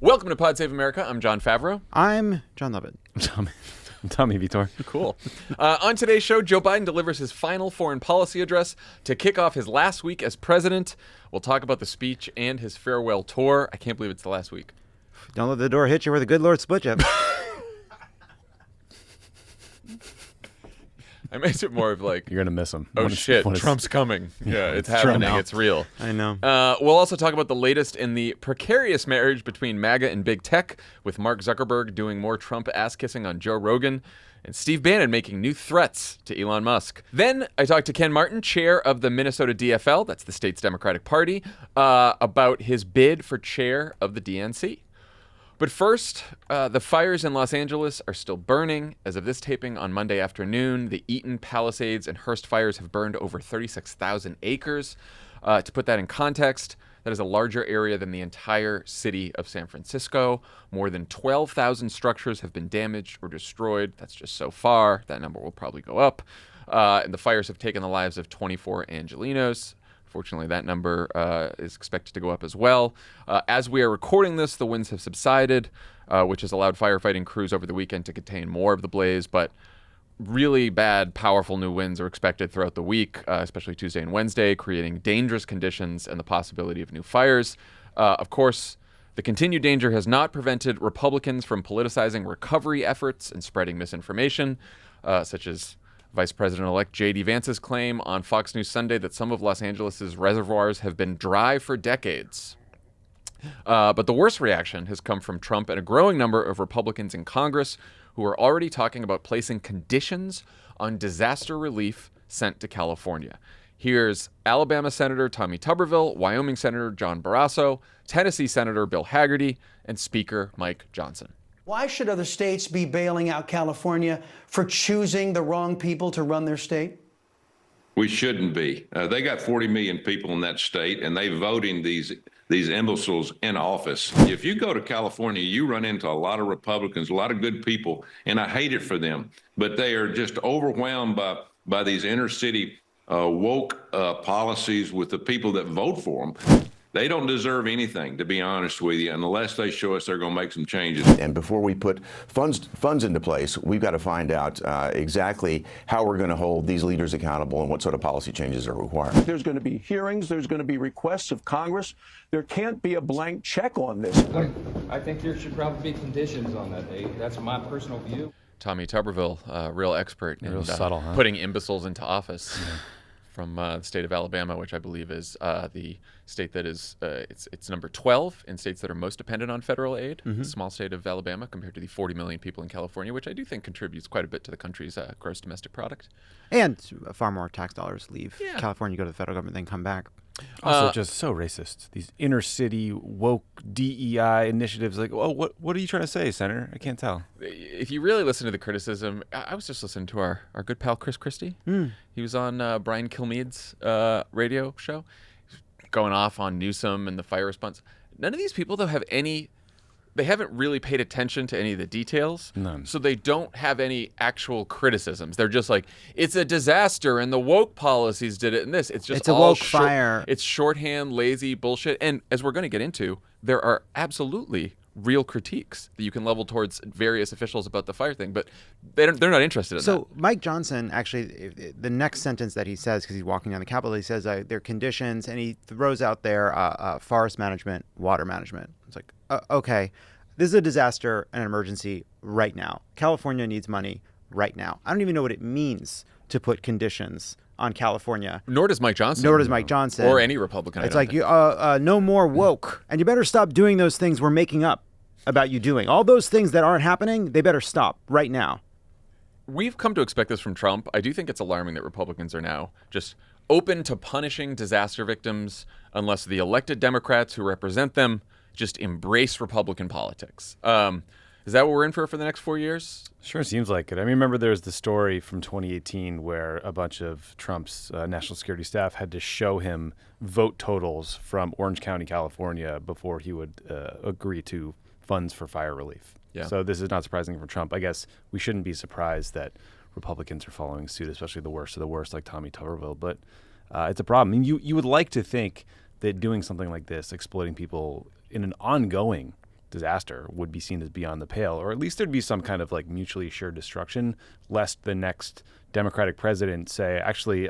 Welcome to Pod Save America. I'm John Favreau. I'm John Lovett. Tommy Vitor. Cool. On today's show, Joe Biden delivers his final foreign policy address to kick off his last week as president. We'll talk about the speech and his farewell tour. I can't believe it's the last week. Don't let the door hit you where the good Lord split you. I made it more of like, You're going to miss him. oh shit, Trump's coming. Yeah, it's happening. It's real. I know. We'll also talk about the latest in the precarious marriage between MAGA and big tech, with Mark Zuckerberg doing more Trump ass-kissing on Joe Rogan, and Steve Bannon making new threats to Elon Musk. Then I talked to Ken Martin, chair of the Minnesota DFL, that's the state's Democratic Party, about his bid for chair of the DNC. But first, the fires in Los Angeles are still burning. As of this taping on Monday afternoon, the Eaton, Palisades, and Hearst fires have burned over 36,000 acres. To put that in context, that is a larger area than the entire city of San Francisco. More than 12,000 structures have been damaged or destroyed. That's just so far. That number will probably go up. And the fires have taken the lives of 24 Angelenos. Fortunately, that number is expected to go up as well. As we are recording this, the winds have subsided, which has allowed firefighting crews over the weekend to contain more of the blaze. But really bad, powerful new winds are expected throughout the week, especially Tuesday and Wednesday, creating dangerous conditions and the possibility of new fires. Of course, the continued danger has not prevented Republicans from politicizing recovery efforts and spreading misinformation, such as Vice President-elect J.D. Vance's claim on Fox News Sunday that some of Los Angeles' reservoirs have been dry for decades. But the worst reaction has come from Trump and a growing number of Republicans in Congress who are already talking about placing conditions on disaster relief sent to California. Here's Alabama Senator Tommy Tuberville, Wyoming Senator John Barrasso, Tennessee Senator Bill Hagerty, and Speaker Mike Johnson. Why should other states be bailing out California for choosing the wrong people to run their state? We shouldn't be. They got 40 million people in that state, and they voting these imbeciles in office. If you go to California, you run into a lot of Republicans, a lot of good people, and I hate it for them. But they are just overwhelmed by these inner city woke policies with the people that vote for them. They don't deserve anything, to be honest with you, unless they show us they're going to make some changes. And before we put funds into place, we've got to find out exactly how we're going to hold these leaders accountable and what sort of policy changes are required. There's going to be hearings. There's going to be requests of Congress. There can't be a blank check on this. I think there should probably be conditions on that. That's my personal view. Tommy Tuberville, real expert in subtle, huh? putting imbeciles into office. Yeah. From the state of Alabama, which I believe is the state that is it's number 12 in states that are most dependent on federal aid. The small state of Alabama compared to the 40 million people in California, which I do think contributes quite a bit to the country's gross domestic product. And far more tax dollars leave California, go to the federal government, then come back. Also, just so racist. These inner city woke DEI initiatives. Like, oh, what are you trying to say, Senator? I can't tell. If you really listen to the criticism, I was just listening to our good pal Chris Christie. He was on Brian Kilmeade's radio show, going off on Newsom and the fire response. None of these people, though, have any. They haven't really paid attention to any of the details. None. So they don't have any actual criticisms. They're just like, it's a disaster and the woke policies did it and this. It's just it's a woke fire. It's shorthand, lazy bullshit. And as we're going to get into, there are absolutely real critiques that you can level towards various officials about the fire thing, but they're not interested in that. So Mike Johnson, actually, the next sentence that he says, because he's walking down the Capitol, he says there are conditions, and he throws out there forest management, water management. It's like, okay, this is a disaster, an emergency right now. California needs money right now. I don't even know what it means to put conditions on California. Nor does Mike Johnson. Or any Republican. It's like, no more woke. And you better stop doing those things we're making up about you doing. All those things that aren't happening, they better stop right now. We've come to expect this from Trump. I do think it's alarming that Republicans are now just open to punishing disaster victims unless the elected Democrats who represent them just embrace Republican politics. Is that what we're in for the next 4 years? Sure seems like it. I remember there was the story from 2018 where a bunch of Trump's national security staff had to show him vote totals from Orange County, California, before he would agree to funds for fire relief. Yeah. So this is not surprising for Trump. I guess we shouldn't be surprised that Republicans are following suit, especially the worst of the worst, like Tommy Tuberville. But it's a problem. I mean, you would like to think that doing something like this, exploiting people in an ongoing disaster would be seen as beyond the pale, or at least there'd be some kind of like mutually assured destruction, lest the next Democratic president say, actually,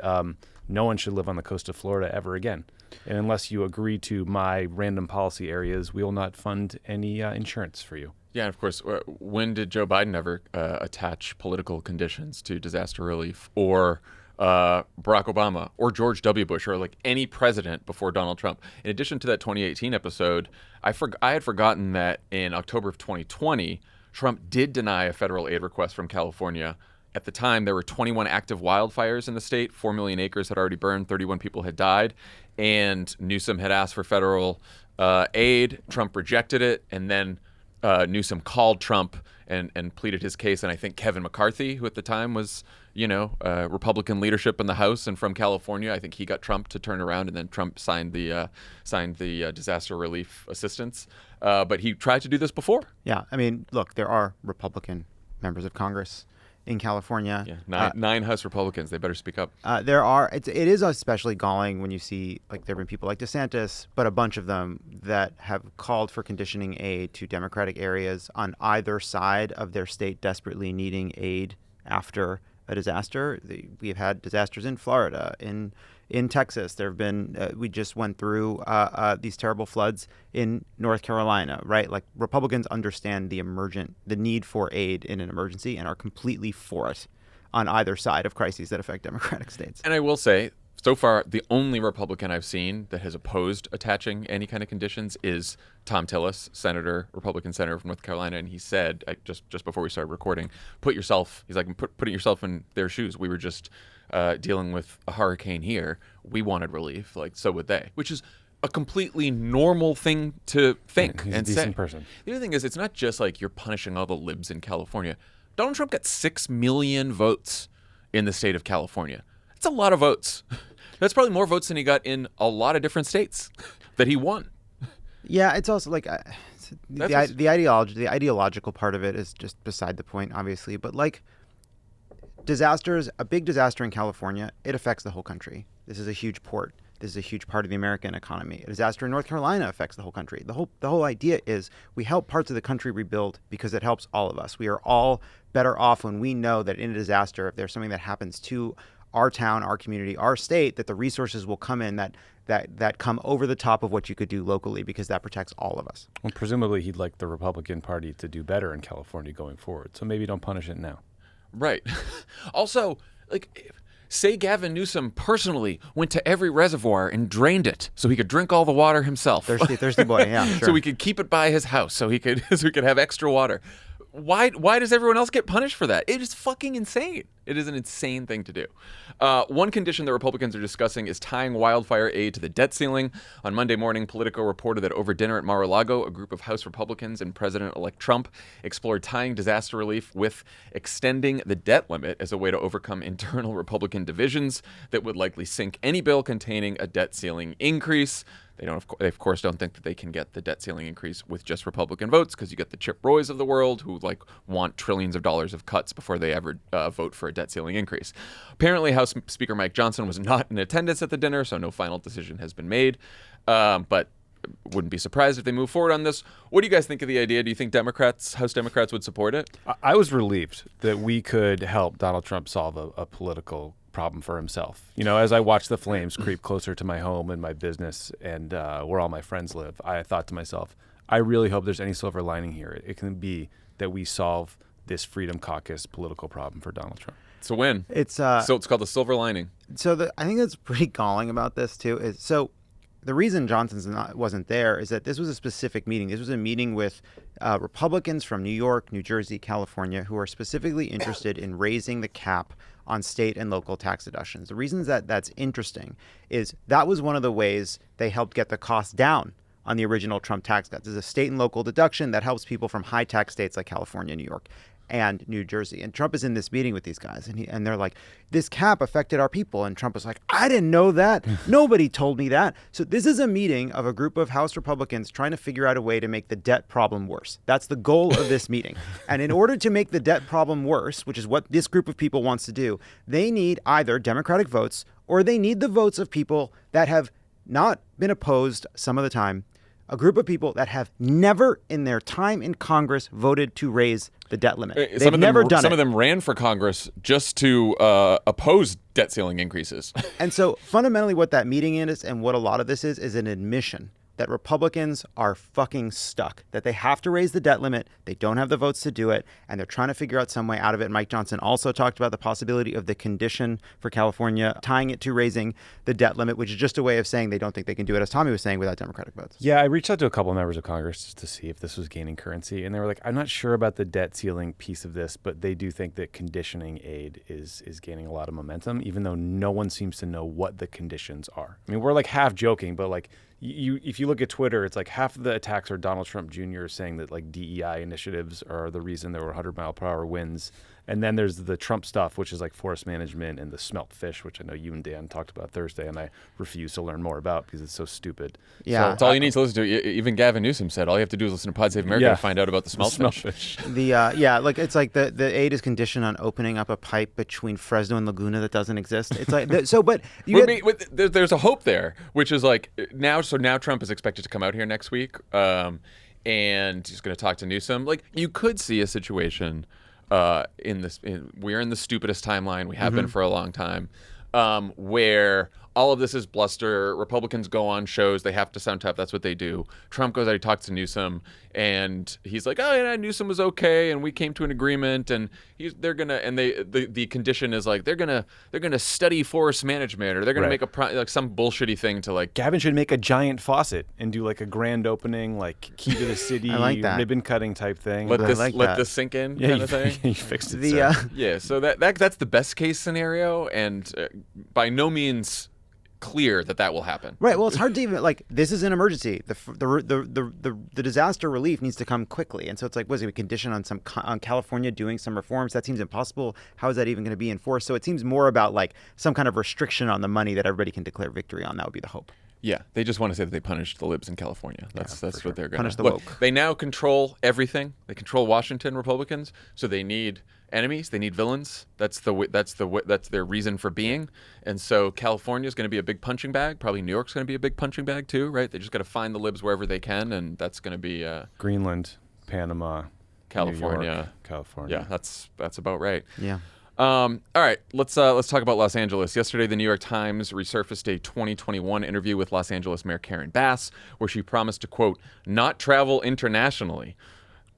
no one should live on the coast of Florida ever again. And unless you agree to my random policy areas, we will not fund any insurance for you. Yeah, and of course, when did Joe Biden ever attach political conditions to disaster relief, or Barack Obama, or George W. Bush, or like any president before Donald Trump? In addition to that 2018 episode, I had forgotten that in October of 2020, Trump did deny a federal aid request from California. At the time, there were 21 active wildfires in the state. 4 million acres had already burned. 31 people had died. And Newsom had asked for federal aid. Trump rejected it. And then Newsom called Trump and pleaded his case. And I think Kevin McCarthy, who at the time was, Republican leadership in the House and from California, I think he got Trump to turn around, and then Trump signed the disaster relief assistance. But he tried to do this before. Yeah, I mean, look, there are Republican members of Congress in California. Yeah, nine House Republicans. They better speak up. It is especially galling when you see, like, there have been people like DeSantis, but a bunch of them that have called for conditioning aid to Democratic areas on either side of their state desperately needing aid after a disaster. We've had disasters in Florida, in Texas. There have been, we just went through these terrible floods in North Carolina, right? Like, Republicans understand the need for aid in an emergency and are completely for it on either side of crises that affect Democratic states. And I will say, so far, the only Republican I've seen that has opposed attaching any kind of conditions is Tom Tillis, Republican senator from North Carolina. And he said, just before we started recording, putting yourself in their shoes. We were just dealing with a hurricane here. We wanted relief, like, so would they, which is a completely normal thing to think. He's and a decent say. person. The other thing is, it's not just like you're punishing all the libs in California. Donald Trump got 6 million votes in the state of California. That's a lot of votes. That's probably more votes than he got in a lot of different states that he won. Yeah, it's also like the ideological part of it is just beside the point, obviously. But like, a big disaster in California, it affects the whole country. This is a huge port. This is a huge part of the American economy. A disaster in North Carolina affects the whole country. The whole idea is we help parts of the country rebuild because it helps all of us. We are all better off when we know that in a disaster, if there's something that happens to our town, our community, our state, that the resources will come in that come over the top of what you could do locally, because that protects all of us. Well, presumably he'd like the Republican Party to do better in California going forward. So maybe don't punish it now. Right. Also, like, say Gavin Newsom personally went to every reservoir and drained it so he could drink all the water himself. Thirsty boy, yeah, sure. So we could keep it by his house so we could have extra water. Why does everyone else get punished for that? It is fucking insane. It is an insane thing to do. One condition that Republicans are discussing is tying wildfire aid to the debt ceiling. On Monday morning, Politico reported that over dinner at Mar-a-Lago, a group of House Republicans and President-elect Trump explored tying disaster relief with extending the debt limit as a way to overcome internal Republican divisions that would likely sink any bill containing a debt ceiling increase. They of course don't think that they can get the debt ceiling increase with just Republican votes, because you get the Chip Roys of the world who want trillions of dollars of cuts before they ever vote for a debt ceiling increase. Apparently, House Speaker Mike Johnson was not in attendance at the dinner, so no final decision has been made. But wouldn't be surprised if they move forward on this. What do you guys think of the idea? Do you think House Democrats would support it? I was relieved that we could help Donald Trump solve a political problem for himself. As I watched the flames creep closer to my home and my business and where all my friends live, I thought to myself, I really hope there's any silver lining here. It can be that we solve this Freedom Caucus political problem for Donald Trump. It's a win. So it's called the silver lining. So I think that's pretty galling about this too. The reason Johnson wasn't there is that this was a specific meeting. This was a meeting with Republicans from New York, New Jersey, California, who are specifically interested in raising the cap on state and local tax deductions. The reasons that's interesting is that was one of the ways they helped get the cost down on the original Trump tax cuts. There's a state and local deduction that helps people from high tax states like California, New York, and New Jersey. And Trump is in this meeting with these guys, and they're like, this cap affected our people. And Trump is like, I didn't know that. Nobody told me that. So this is a meeting of a group of House Republicans trying to figure out a way to make the debt problem worse. That's the goal of this meeting. And in order to make the debt problem worse, which is what this group of people wants to do, they need either Democratic votes or they need the votes of people that have not been opposed some of the time a group of people that have never in their time in Congress voted to raise the debt limit. They've never done it. Some of them ran for Congress just to oppose debt ceiling increases. And so fundamentally what that meeting is and what a lot of this is an admission that Republicans are fucking stuck, that they have to raise the debt limit. They don't have the votes to do it, and they're trying to figure out some way out of it. Mike Johnson also talked about the possibility of the condition for California, tying it to raising the debt limit, which is just a way of saying they don't think they can do it, as Tommy was saying, without Democratic votes. Yeah, I reached out to a couple of members of Congress just to see if this was gaining currency, and they were like, I'm not sure about the debt ceiling piece of this, but they do think that conditioning aid is gaining a lot of momentum, even though no one seems to know what the conditions are. I mean, we're like half joking, but like, if you look at Twitter, it's like half of the attacks are Donald Trump Jr. saying that like DEI initiatives are the reason there were 100-mile-per-hour winds. And then there's the Trump stuff, which is like forest management and the smelt fish, which I know you and Dan talked about Thursday, and I refuse to learn more about because it's so stupid. Yeah. So it's all you need to listen to. Even Gavin Newsom said all you have to do is listen to Pod Save America to find out about the smelt fish. Like it's like the aid is conditioned on opening up a pipe between Fresno and Laguna that doesn't exist. It's like so, but there's a hope there, which is like now. So now Trump is expected to come out here next week, and he's going to talk to Newsom. Like you could see a situation. We're in the stupidest timeline we have been for a long time, where all of this is bluster. Republicans go on shows. They have to sound tough. That's what they do. Trump goes out, he talks to Newsom, and he's like, oh, yeah, Newsom was okay, and we came to an agreement, and the condition is like they're gonna study forest management, or they're gonna make like some bullshitty thing to like. Gavin should make a giant faucet and do like a grand opening, like key to the city, I like that. ribbon cutting type thing. Let this sink in, kind of thing. You fixed it. Yeah, so that's the best case scenario, and by no means clear that will happen. Right. Well, it's hard to even like this is an emergency. The disaster relief needs to come quickly, and so it's like, was it a condition on California doing some reforms? That seems impossible. How is that even going to be enforced? So it seems more about like some kind of restriction on the money that everybody can declare victory on. That would be the hope. Yeah, they just want to say that they punished the libs in California. That's what they're going to punish the woke. They now control everything. They control Washington, Republicans. So they need enemies. They need villains. That's their reason for being. And so California is going to be a big punching bag. Probably New York's going to be a big punching bag too, right? They just got to find the libs wherever they can, and that's going to be Greenland, Panama, California, New York, California. Yeah, that's about right. Yeah. All right, let's talk about Los Angeles. Yesterday, the New York Times resurfaced a 2021 interview with Los Angeles Mayor Karen Bass, where she promised to, quote, not travel internationally.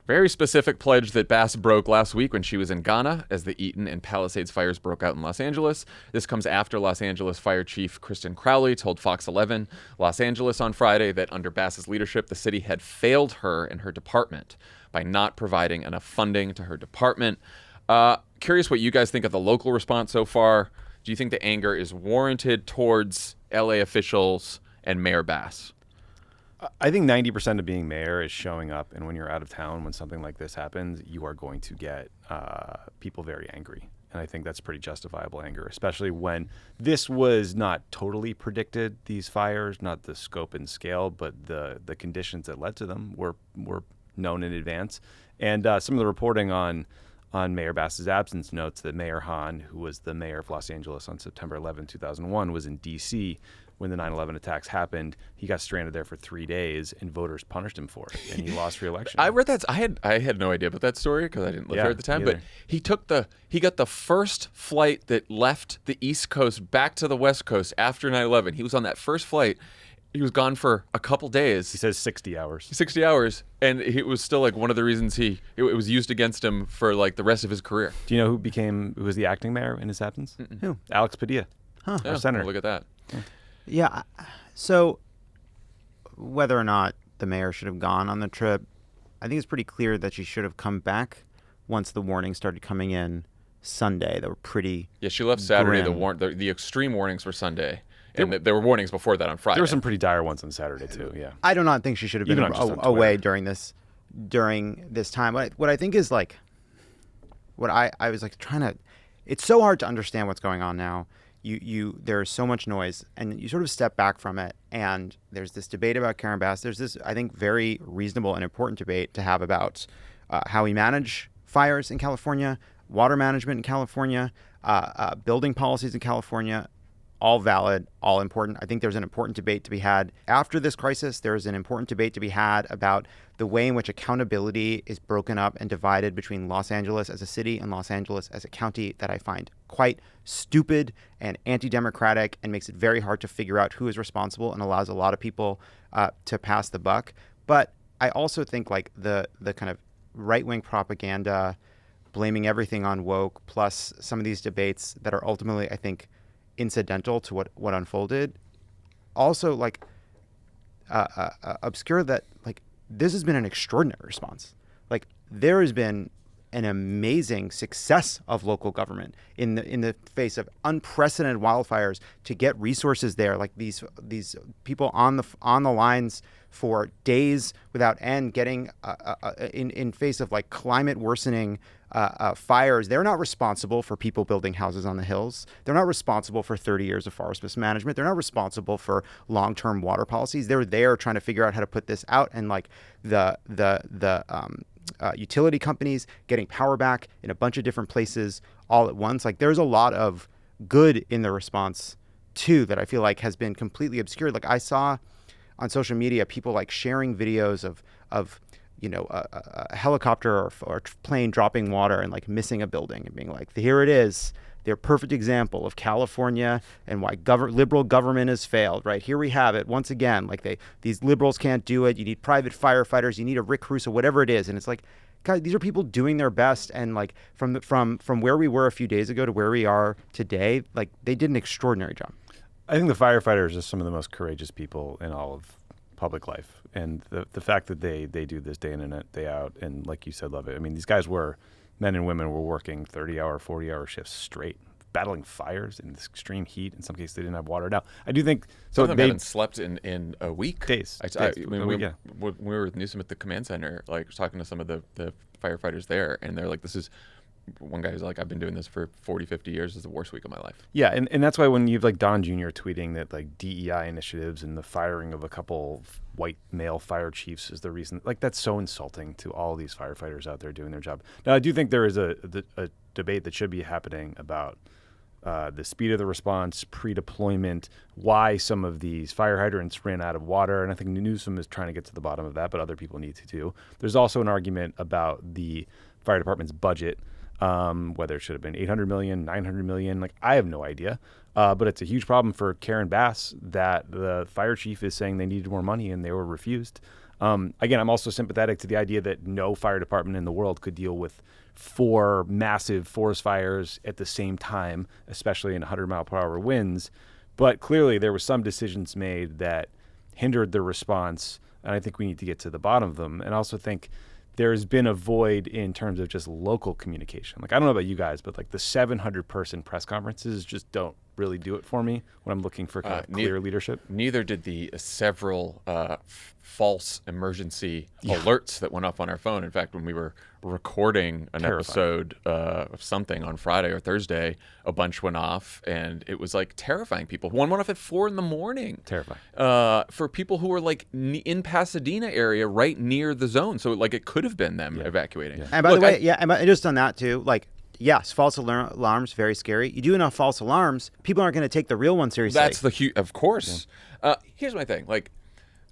Very specific pledge that Bass broke last week when she was in Ghana as the Eaton and Palisades fires broke out in Los Angeles. This comes after Los Angeles Fire Chief Kristen Crowley told Fox 11 Los Angeles on Friday that under Bass's leadership, the city had failed her and her department by not providing enough funding to her department. Curious what you guys think of the local response so far. Do you think the anger is warranted towards LA officials and Mayor Bass? I think 90% of being mayor is showing up, and when you're out of town, when something like this happens, you are going to get people very angry. And I think that's pretty justifiable anger, especially when this was not totally predicted, these fires, not the scope and scale, but the conditions that led to them were known in advance. And some of the reporting on Mayor Bass's absence notes that Mayor Hahn, who was the mayor of Los Angeles on September 11, 2001, was in D.C. when the 9/11 attacks happened. He got stranded there for 3 days, and voters punished him for it, and he lost re-election. I read that. I had no idea about that story because I didn't live here at the time. Either. But he got the first flight that left the East Coast back to the West Coast after 9/11. He was on that first flight. He was gone for a couple days. He says 60 hours. 60 hours, and it was still like one of the reasons it was used against him for like the rest of his career. Do you know who was the acting mayor in his absence? Who? Alex Padilla, our senator. Well, look at that. Yeah. So whether or not the mayor should have gone on the trip, I think it's pretty clear that she should have come back once the warnings started coming in Sunday. That were pretty. Yeah, she left Saturday. grim. The extreme warnings were Sunday. And there were warnings before that on Friday. There were some pretty dire ones on Saturday too. Yeah. I do not think she should have been away during this time. What I think is like, what I was like trying to. It's so hard to understand what's going on now. There's so much noise, and you sort of step back from it, and there's this debate about Karen Bass. There's this, I think, very reasonable and important debate to have about how we manage fires in California, water management in California, building policies in California. all valid, all important. I think there's an important debate to be had after this crisis. There's an important debate to be had about the way in which accountability is broken up and divided between Los Angeles as a city and Los Angeles as a county that I find quite stupid and anti-democratic and makes it very hard to figure out who is responsible and allows a lot of people to pass the buck. But I also think like the kind of right-wing propaganda blaming everything on woke, plus some of these debates that are ultimately, I think, incidental to what unfolded, also like obscure that like this has been an extraordinary response. Like there has been an amazing success of local government in the face of unprecedented wildfires to get resources there. Like these people on the lines for days without end, getting in face of like climate worsening fires. They're not responsible for people building houses on the hills. They're not responsible for 30 years of forest mismanagement. They're not responsible for long-term water policies. They're there trying to figure out how to put this out, and like the utility companies getting power back in a bunch of different places all at once. Like there's a lot of good in the response too that I feel like has been completely obscured. Like I saw on social media people like sharing videos of you know a helicopter or plane dropping water and like missing a building and being like, here it is. They're a perfect example of California and why liberal government has failed, right? Here we have it once again. Like these liberals can't do it. You need private firefighters. You need a Rick Caruso, whatever it is. And it's like, God, these are people doing their best. And like from where we were a few days ago to where we are today, like they did an extraordinary job. I think the firefighters are some of the most courageous people in all of public life. And the fact that they do this day in and day out, and like you said, Lovett, I mean, these guys men and women were working 30-hour, 40-hour shifts straight, battling fires in this extreme heat. In some cases, they didn't have water. Now, I do think some of them haven't slept in a week. Days. I mean, we were with Newsom at the command center, like talking to some of the firefighters there, and they're like, this is. One guy's like, I've been doing this for 40, 50 years. This is the worst week of my life. Yeah, and that's why when you've like Don Jr. tweeting that like DEI initiatives and the firing of a couple white male fire chiefs is the reason, like that's so insulting to all these firefighters out there doing their job. Now, I do think there is a debate that should be happening about the speed of the response, pre-deployment, why some of these fire hydrants ran out of water. And I think Newsom is trying to get to the bottom of that, but other people need to too. There's also an argument about the fire department's budget. Whether it should have been 800 million, 900 million, like I have no idea. But it's a huge problem for Karen Bass that the fire chief is saying they needed more money and they were refused. Again, I'm also sympathetic to the idea that no fire department in the world could deal with 4 massive forest fires at the same time, especially in 100-mile-per-hour winds. But clearly there were some decisions made that hindered the response, and I think we need to get to the bottom of them. And I also think there's been a void in terms of just local communication. Like, I don't know about you guys, but like the 700-person press conferences just don't really do it for me when I'm looking for kind of clear leadership. Neither did the several false emergency alerts that went off on our phone. In fact, when we were recording an episode of something on Friday or Thursday, a bunch went off, and it was like terrifying people. One went off at 4 a.m. Terrifying. For people who were like in Pasadena area, right near the zone. So like it could have been them evacuating. Yeah. And by the way, and just on that too, like, yes, false alarms, very scary. You do enough false alarms, people aren't going to take the real one seriously. That's of course. Yeah. Here's my thing. Like,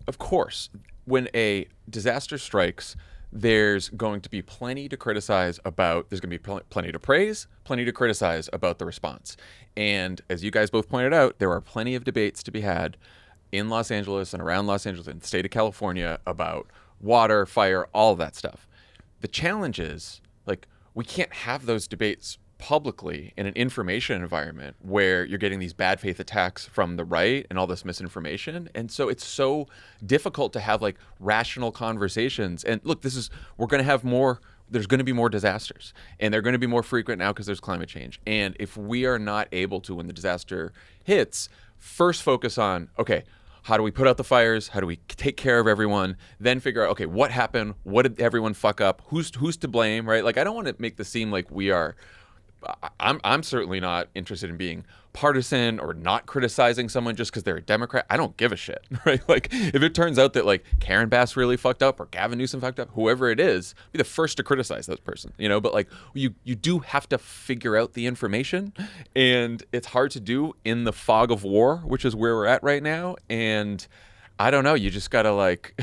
of course, when a disaster strikes, there's going to be plenty to criticize about. There's going to be plenty to praise, plenty to criticize about the response. And as you guys both pointed out, there are plenty of debates to be had in Los Angeles and around Los Angeles and the state of California about water, fire, all of that stuff. The challenge is, like, we can't have those debates publicly in an information environment where you're getting these bad faith attacks from the right and all this misinformation. And so it's so difficult to have like rational conversations. And look, we're going to have there's going to be more disasters, and they're going to be more frequent now because there's climate change. And if we are not able to, when the disaster hits, first focus on, okay, how do we put out the fires? How do we take care of everyone? Then figure out, okay, what happened? What did everyone fuck up? Who's to blame, right? Like, I don't want to make this seem like we are I'm certainly not interested in being partisan or not criticizing someone just because they're a Democrat. I don't give a shit, right? Like, if it turns out that like Karen Bass really fucked up or Gavin Newsom fucked up, whoever it is, be the first to criticize that person, you know? But like, you do have to figure out the information, and it's hard to do in the fog of war, which is where we're at right now. And I don't know, you just gotta like,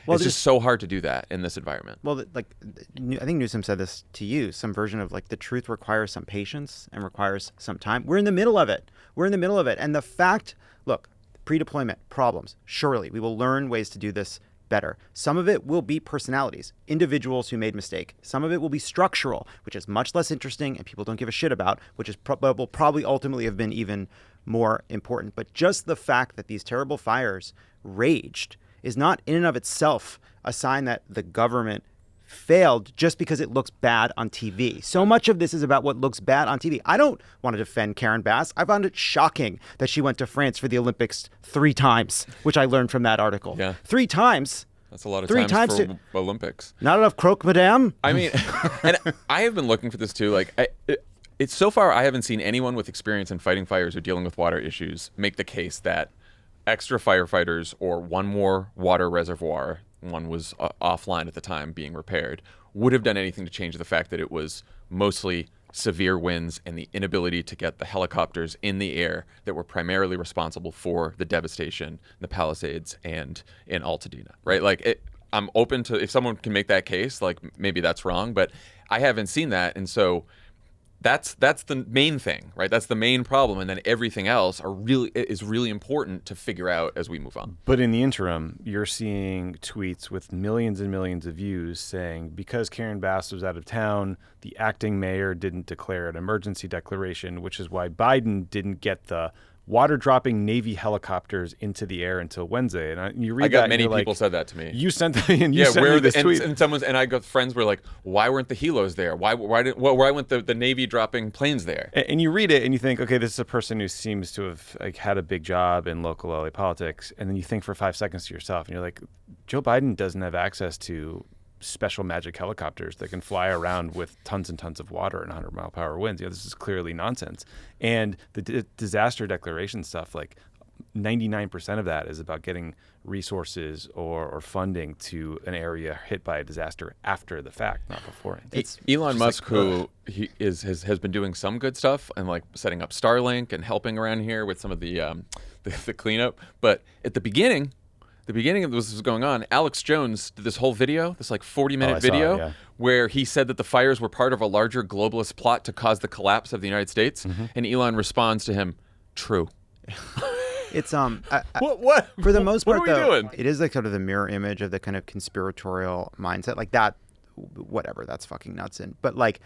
it's just so hard to do that in this environment. Well, like, I think Newsom said this to you, some version of like the truth requires some patience and requires some time. We're in the middle of it. And the fact, look, pre-deployment problems, surely we will learn ways to do this better. Some of it will be personalities, individuals who made mistake. Some of it will be structural, which is much less interesting and people don't give a shit about, which is will probably ultimately have been even more important. But just the fact that these terrible fires raged is not in and of itself a sign that the government failed just because it looks bad on TV. So much of this is about what looks bad on TV. I don't want to defend Karen Bass. I found it shocking that she went to France for the Olympics 3 times, which I learned from that article. Yeah. 3 times. That's a lot of 3 times times for Olympics. Not enough croque, madame? I mean, and I have been looking for this too. Like, it's so far I haven't seen anyone with experience in fighting fires or dealing with water issues make the case that extra firefighters or one more water reservoir, one was offline at the time being repaired, would have done anything to change the fact that it was mostly severe winds and the inability to get the helicopters in the air that were primarily responsible for the devastation in the Palisades and in Altadena, right? Like, I'm open to, if someone can make that case, like, maybe that's wrong, but I haven't seen that. And so that's the main thing, right? That's the main problem, and then everything else is really important to figure out as we move on. But in the interim, you're seeing tweets with millions and millions of views saying because Karen Bass was out of town, the acting mayor didn't declare an emergency declaration, which is why Biden didn't get the water-dropping Navy helicopters into the air until Wednesday. And you read I got that, many and people like, said that to me. You sent me this tweet. And I got friends were like, why weren't the helos there? Why weren't the Navy dropping planes there? And you read it and you think, okay, this is a person who seems to have like had a big job in local LA politics. And then you think for 5 seconds to yourself, and you're like, Joe Biden doesn't have access to special magic helicopters that can fly around with tons and tons of water and 100-mile-per-hour winds. This is clearly nonsense. And the disaster declaration stuff, like 99% of that is about getting resources or funding to an area hit by a disaster after the fact, not beforehand. It's Elon Musk, who has been doing some good stuff and like setting up Starlink and helping around here with some of the cleanup. But at the beginning of this was going on, Alex Jones did this whole video, this like 40-minute video, where he said that the fires were part of a larger globalist plot to cause the collapse of the United States. Mm-hmm. And Elon responds to him, true. It's what for the most part, what are we though, doing? It is like sort of the mirror image of the kind of conspiratorial mindset, like that. Whatever, that's fucking nuts. But like,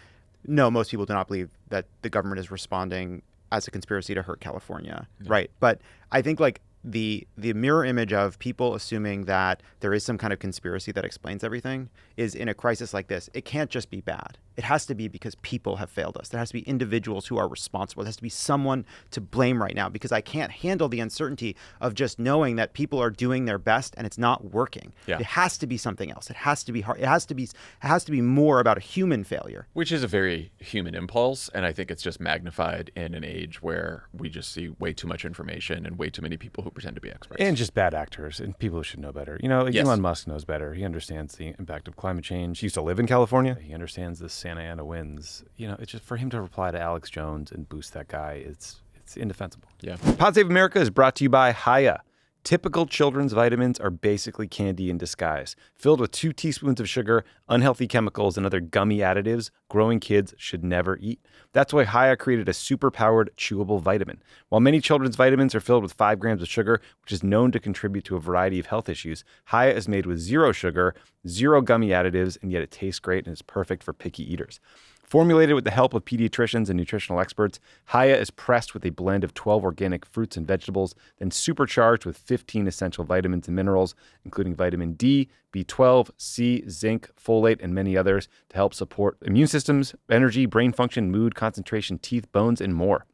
no, most people do not believe that the government is responding as a conspiracy to hurt California, right? But I think like the mirror image of people assuming that there is some kind of conspiracy that explains everything is, in a crisis like this, it can't just be bad. It has to be because people have failed us. There has to be individuals who are responsible. There has to be someone to blame right now, because I can't handle the uncertainty of just knowing that people are doing their best and it's not working. Yeah. It has to be something else. It has to be hard. It has to be more about a human failure. Which is a very human impulse, and I think it's just magnified in an age where we just see way too much information and way too many people who pretend to be experts. And just bad actors and people who should know better. You know, like Yes. Elon Musk knows better. He understands the impact of climate change. He used to live in California. He understands the Santa Ana winds. You know, it's just for him to reply to Alex Jones and boost that guy, it's indefensible. Yeah. Pod Save America is brought to you by Haya. Typical children's vitamins are basically candy in disguise. Filled with 2 teaspoons of sugar, unhealthy chemicals, and other gummy additives growing kids should never eat. That's why Haya created a super-powered chewable vitamin. While many children's vitamins are filled with 5 grams of sugar, which is known to contribute to a variety of health issues, Haya is made with 0 sugar, 0 gummy additives, and yet it tastes great and is perfect for picky eaters. Formulated with the help of pediatricians and nutritional experts, Haya is pressed with a blend of 12 organic fruits and vegetables, then supercharged with 15 essential vitamins and minerals, including vitamin D, B12, C, zinc, folate, and many others to help support immune systems, energy, brain function, mood, concentration, teeth, bones, and more.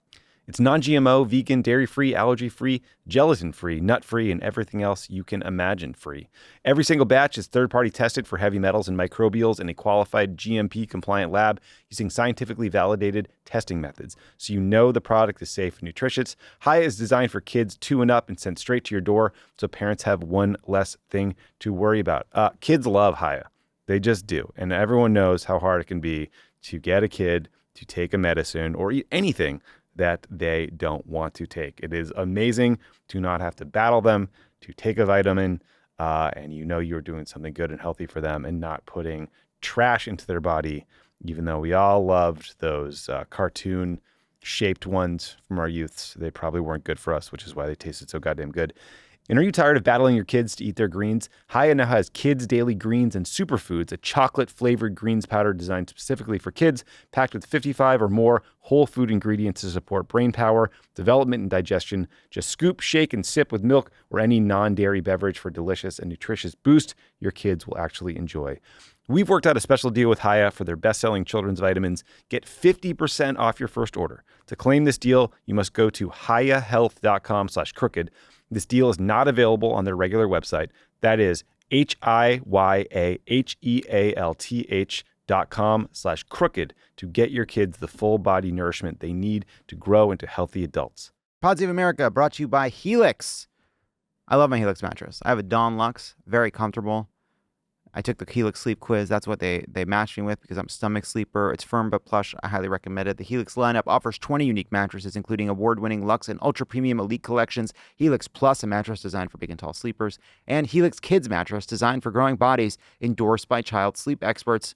It's non-GMO, vegan, dairy-free, allergy-free, gelatin-free, nut-free, and everything else you can imagine free. Every single batch is third-party tested for heavy metals and microbials in a qualified GMP-compliant lab using scientifically validated testing methods, so you know the product is safe and nutritious. Hiya is designed for kids 2 and up and sent straight to your door, so parents have one less thing to worry about. Kids love Hiya. They just do, and everyone knows how hard it can be to get a kid to take a medicine or eat anything that they don't want to take. It is amazing to not have to battle them, to take a vitamin, and you know you're doing something good and healthy for them and not putting trash into their body, even though we all loved those cartoon-shaped ones from our youths. They probably weren't good for us, which is why they tasted so goddamn good. And are you tired of battling your kids to eat their greens? Hiya now has Kids Daily Greens and Superfoods, a chocolate-flavored greens powder designed specifically for kids, packed with 55 or more whole food ingredients to support brain power, development, and digestion. Just scoop, shake, and sip with milk or any non-dairy beverage for delicious and nutritious boost your kids will actually enjoy. We've worked out a special deal with Hiya for their best-selling children's vitamins. Get 50% off your first order. To claim this deal, you must go to hiyahealth.com/crooked. This deal is not available on their regular website. That is hiyahealth.com/crooked to get your kids the full body nourishment they need to grow into healthy adults. Pods of America brought to you by Helix. I love my Helix mattress. I have a Dawn Luxe, very comfortable. I took the Helix sleep quiz. That's what they matched me with because I'm a stomach sleeper. It's firm but plush. I highly recommend it. The Helix lineup offers 20 unique mattresses, including award-winning Luxe and ultra-premium elite collections, Helix Plus, a mattress designed for big and tall sleepers, and Helix Kids mattress designed for growing bodies, endorsed by child sleep experts.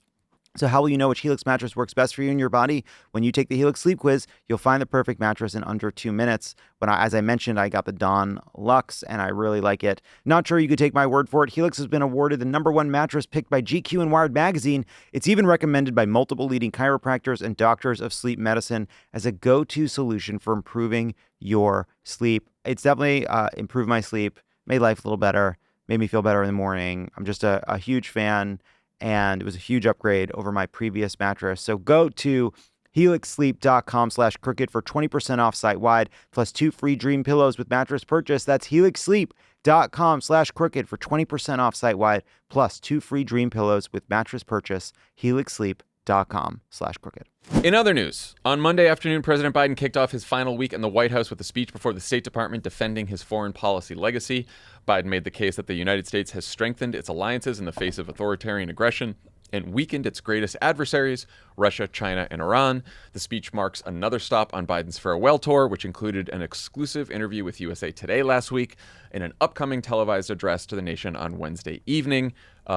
So how will you know which Helix mattress works best for you and your body? When you take the Helix Sleep Quiz, you'll find the perfect mattress in under 2 minutes. As I mentioned, I got the Dawn Luxe, and I really like it. Not sure you could take my word for it. Helix has been awarded the #1 mattress picked by GQ and Wired Magazine. It's even recommended by multiple leading chiropractors and doctors of sleep medicine as a go-to solution for improving your sleep. It's definitely improved my sleep, made life a little better, made me feel better in the morning. I'm just a huge fan. And it was a huge upgrade over my previous mattress. So go to helixsleep.com/crooked for 20% off site-wide, plus 2 free dream pillows with mattress purchase. That's helixsleep.com/crooked for 20% off site-wide, plus 2 free dream pillows with mattress purchase. helixsleep.com/crooked. In other news, on Monday afternoon, President Biden kicked off his final week in the White House with a speech before the State Department defending his foreign policy legacy. Biden made the case that the United States has strengthened its alliances in the face of authoritarian aggression and weakened its greatest adversaries, Russia, China, and Iran. The speech marks another stop on Biden's farewell tour, which included an exclusive interview with USA Today last week and an upcoming televised address to the nation on Wednesday evening.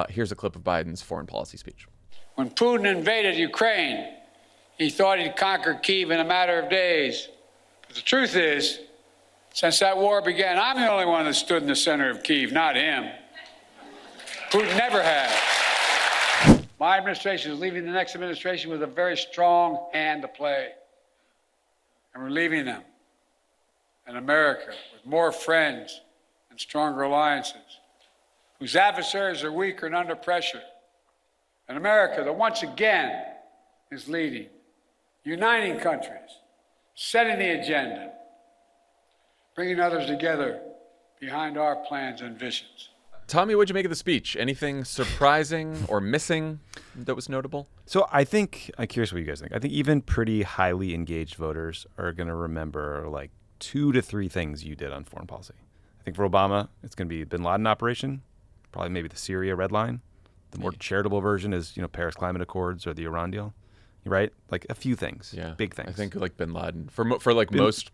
Here's a clip of Biden's foreign policy speech. When Putin invaded Ukraine, he thought he'd conquer Kyiv in a matter of days. But the truth is, since that war began, I'm the only one that stood in the center of Kyiv, not him. Putin never has. My administration is leaving the next administration with a very strong hand to play. And we're leaving them in America with more friends and stronger alliances, whose adversaries are weaker and under pressure. An America that once again is leading, uniting countries, setting the agenda, bringing others together behind our plans and visions. Tommy, what'd you make of the speech? Anything surprising or missing that was notable? So I'm curious what you guys think. I think even pretty highly engaged voters are going to remember like 2 to 3 things you did on foreign policy. I think for Obama, it's going to be Bin Laden operation, probably maybe the Syria red line. The more charitable version is, Paris Climate Accords or the Iran deal, right? Like a few things, big things. I think like Bin Laden for most.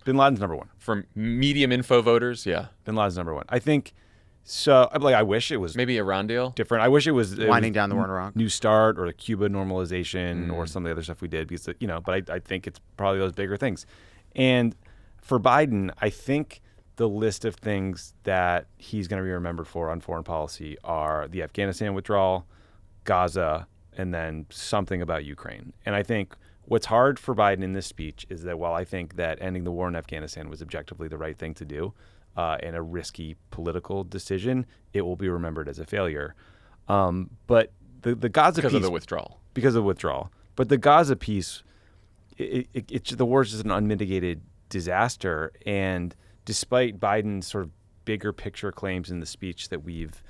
Bin Laden's #1 for medium info voters. Yeah, Bin Laden's #1. I think so. I wish it was maybe Iran deal different. I wish it was winding down the war in Iraq, New START, or the Cuba normalization, or some of the other stuff we did. Because but I think it's probably those bigger things. And for Biden, I think the list of things that he's going to be remembered for on foreign policy are the Afghanistan withdrawal, Gaza, and then something about Ukraine. And I think what's hard for Biden in this speech is that while I think that ending the war in Afghanistan was objectively the right thing to do and a risky political decision, it will be remembered as a failure. But the Gaza piece... Because of the withdrawal. Because of the withdrawal. But the Gaza piece, the war is just an unmitigated disaster. And despite Biden's sort of bigger picture claims in the speech that we've,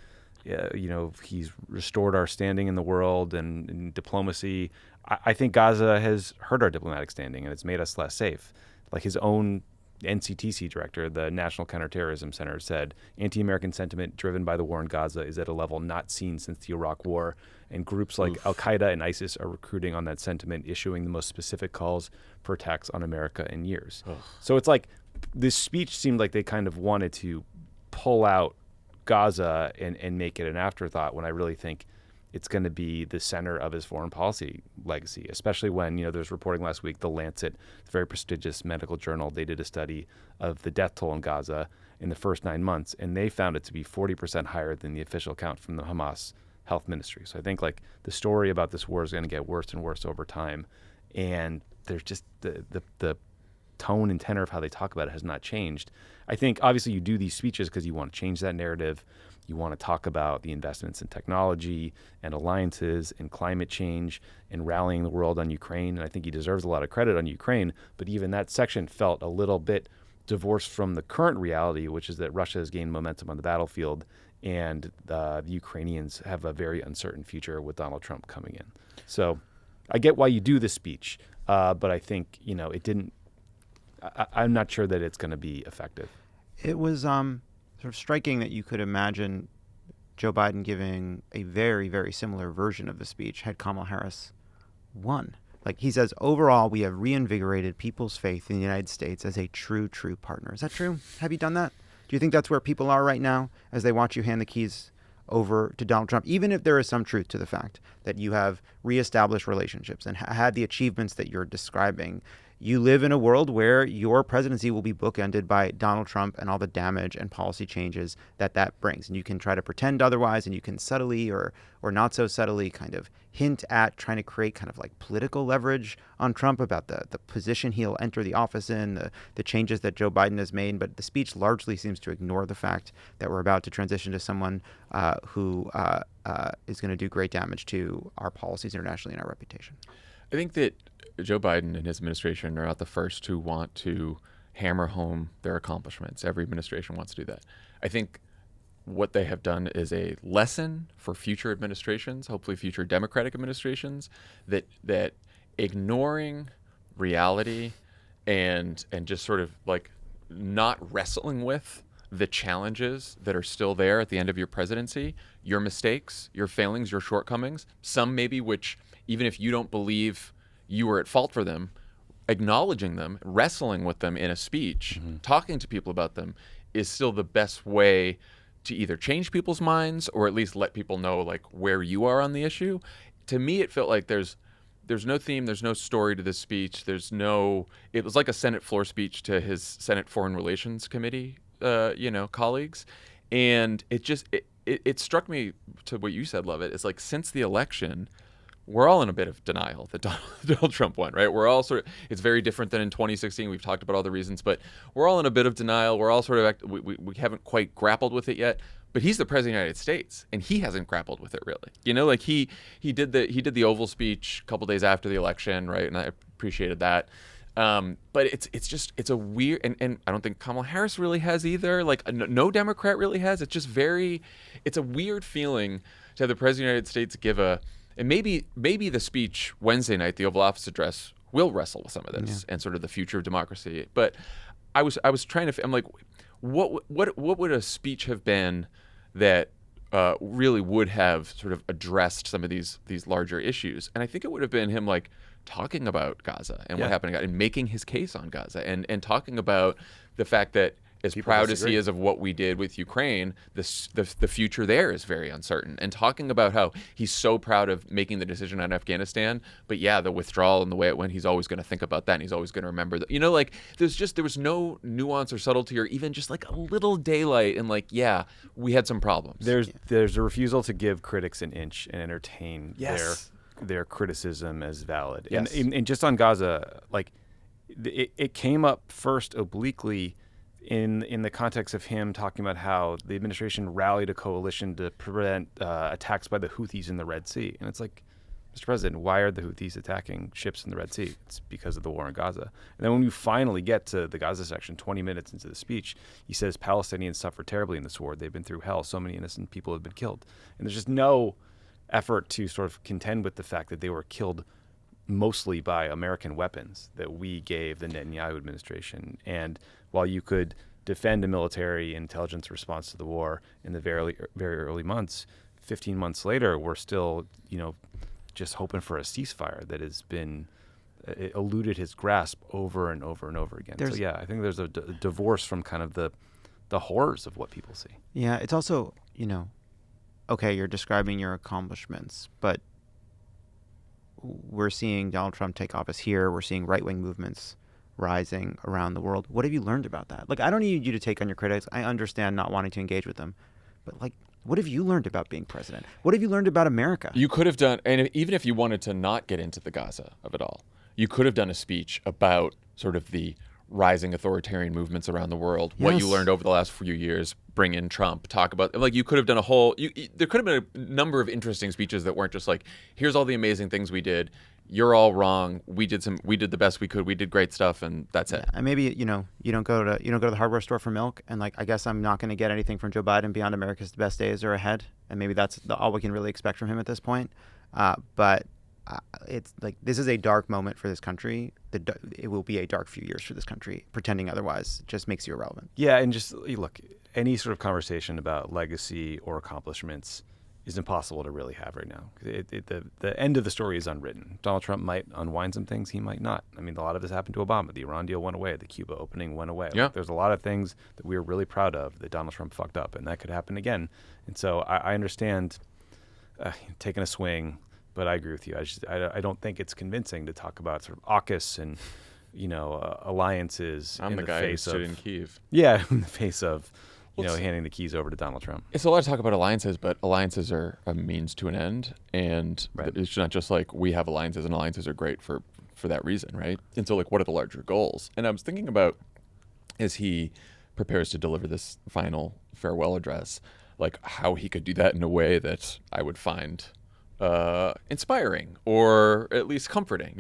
he's restored our standing in the world and in diplomacy, I think Gaza has hurt our diplomatic standing and it's made us less safe. Like his own NCTC director, the National Counterterrorism Center, said anti-American sentiment driven by the war in Gaza is at a level not seen since the Iraq War, and groups like Al-Qaeda and ISIS are recruiting on that sentiment, issuing the most specific calls for attacks on America in years. So it's like this speech seemed like they kind of wanted to pull out Gaza and make it an afterthought, when I really think it's going to be the center of his foreign policy legacy, especially when, there's reporting last week, The Lancet, a very prestigious medical journal, they did a study of the death toll in Gaza in the first 9 months, and they found it to be 40% higher than the official count from the Hamas health ministry. So I think like the story about this war is going to get worse and worse over time, and there's just the tone and tenor of how they talk about it has not changed. I think obviously you do these speeches because you want to change that narrative. You want to talk about the investments in technology and alliances and climate change and rallying the world on Ukraine. And I think he deserves a lot of credit on Ukraine. But even that section felt a little bit divorced from the current reality, which is that Russia has gained momentum on the battlefield and the Ukrainians have a very uncertain future with Donald Trump coming in. So I get why you do this speech, but I think, it didn't. I'm not sure that it's going to be effective. It was sort of striking that you could imagine Joe Biden giving a very, very similar version of the speech had Kamala Harris won. Like he says, overall, we have reinvigorated people's faith in the United States as a true partner. Is that true? Have you done that? Do you think that's where people are right now as they watch you hand the keys over to Donald Trump, even if there is some truth to the fact that you have reestablished relationships and had the achievements that you're describing? You live in a world where your presidency will be bookended by Donald Trump and all the damage and policy changes that brings. And you can try to pretend otherwise, and you can subtly or not so subtly kind of hint at trying to create kind of like political leverage on Trump about the position he'll enter the office in, the changes that Joe Biden has made. But the speech largely seems to ignore the fact that we're about to transition to someone who is going to do great damage to our policies internationally and our reputation. I think that Joe Biden and his administration are not the first to want to hammer home their accomplishments. Every administration wants to do that. I think what they have done is a lesson for future administrations, hopefully future Democratic administrations, that ignoring reality and just sort of like not wrestling with the challenges that are still there at the end of your presidency, your mistakes, your failings, your shortcomings, some maybe which even if you don't believe you were at fault for them, acknowledging them, wrestling with them in a speech, talking to people about them is still the best way to either change people's minds or at least let people know like where you are on the issue. To me, it felt like there's no theme, there's no story to this speech. It was like a Senate floor speech to his Senate Foreign Relations Committee, colleagues. And it struck me to what you said, Lovett. It's like since the election, we're all in a bit of denial that Donald Trump won, right? We're all it's very different than in 2016. We've talked about all the reasons, but we're all in a bit of denial. We're all sort of, we haven't quite grappled with it yet, but he's the president of the United States and he hasn't grappled with it really. Like he did the Oval speech a couple days after the election, right? And I appreciated that. But it's a weird, and I don't think Kamala Harris really has either. Like no Democrat really has. It's a weird feeling to have the president of the United States give and maybe the speech Wednesday night, the Oval Office address, will wrestle with some of this and sort of the future of democracy. But I was trying to, I'm like, what would a speech have been that really would have sort of addressed some of these larger issues? And I think it would have been him like talking about Gaza and what happened and making his case on Gaza and talking about the fact that as people proud as he is of what we did with Ukraine, the future there is very uncertain. And talking about how he's so proud of making the decision on Afghanistan, but the withdrawal and the way it went, he's always going to think about that and he's always going to remember that. Like there was no nuance or subtlety or even just like a little daylight and like, we had some problems. There's a refusal to give critics an inch and entertain their criticism as valid. Yes. And just on Gaza, like it came up first obliquely in the context of him talking about how the administration rallied a coalition to prevent attacks by the Houthis in the Red Sea. And it's like, Mr. President, why are the Houthis attacking ships in the Red Sea? It's because of the war in Gaza. And then when we finally get to the Gaza section, 20 minutes into the speech, he says Palestinians suffer terribly in this war. They've been through hell. So many innocent people have been killed. And there's just no effort to sort of contend with the fact that they were killed mostly by American weapons that we gave the Netanyahu administration. And while you could defend a military intelligence response to the war in the very, very early months, 15 months later, we're still, just hoping for a ceasefire that has been eluded his grasp over and over and over again. So yeah, I think there's a divorce from kind of the horrors of what people see. Yeah, it's also, okay, you're describing your accomplishments, but we're seeing Donald Trump take office here. We're seeing right-wing movements rising around the world. What have you learned about that? Like, I don't need you to take on your critics. I understand not wanting to engage with them. But, like, what have you learned about being president? What have you learned about America? You could have done, and even if you wanted to not get into the Gaza of it all, you could have done a speech about sort of the rising authoritarian movements around the world, what you learned over the last few years, bring in Trump, talk about, like, you could have done a whole, there could have been a number of interesting speeches that weren't just like, here's all the amazing things we did, you're all wrong, we did the best we could, we did great stuff, and that's it. And maybe, you don't go to the hardware store for milk, and like, I guess I'm not going to get anything from Joe Biden beyond America's best days are ahead, and maybe that's all we can really expect from him at this point. But it's like, this is a dark moment for this country. It will be a dark few years for this country. Pretending otherwise just makes you irrelevant. Yeah, and just look, any sort of conversation about legacy or accomplishments is impossible to really have right now. The end of the story is unwritten. Donald Trump might unwind some things, he might not. I mean, a lot of this happened to Obama. The Iran deal went away. The Cuba opening went away. Yeah. Like, there's a lot of things that we were really proud of that Donald Trump fucked up, and that could happen again. And so I understand taking a swing, but I agree with you. I don't think it's convincing to talk about sort of AUKUS and alliances I'm in the guy who face stood of in Kyiv. Yeah, in the face of handing the keys over to Donald Trump. It's a lot of talk about alliances, but alliances are a means to an end, and it's not just like we have alliances, and alliances are great for that reason, right? And so, like, what are the larger goals? And I was thinking about, as he prepares to deliver this final farewell address, like how he could do that in a way that I would find inspiring or at least comforting.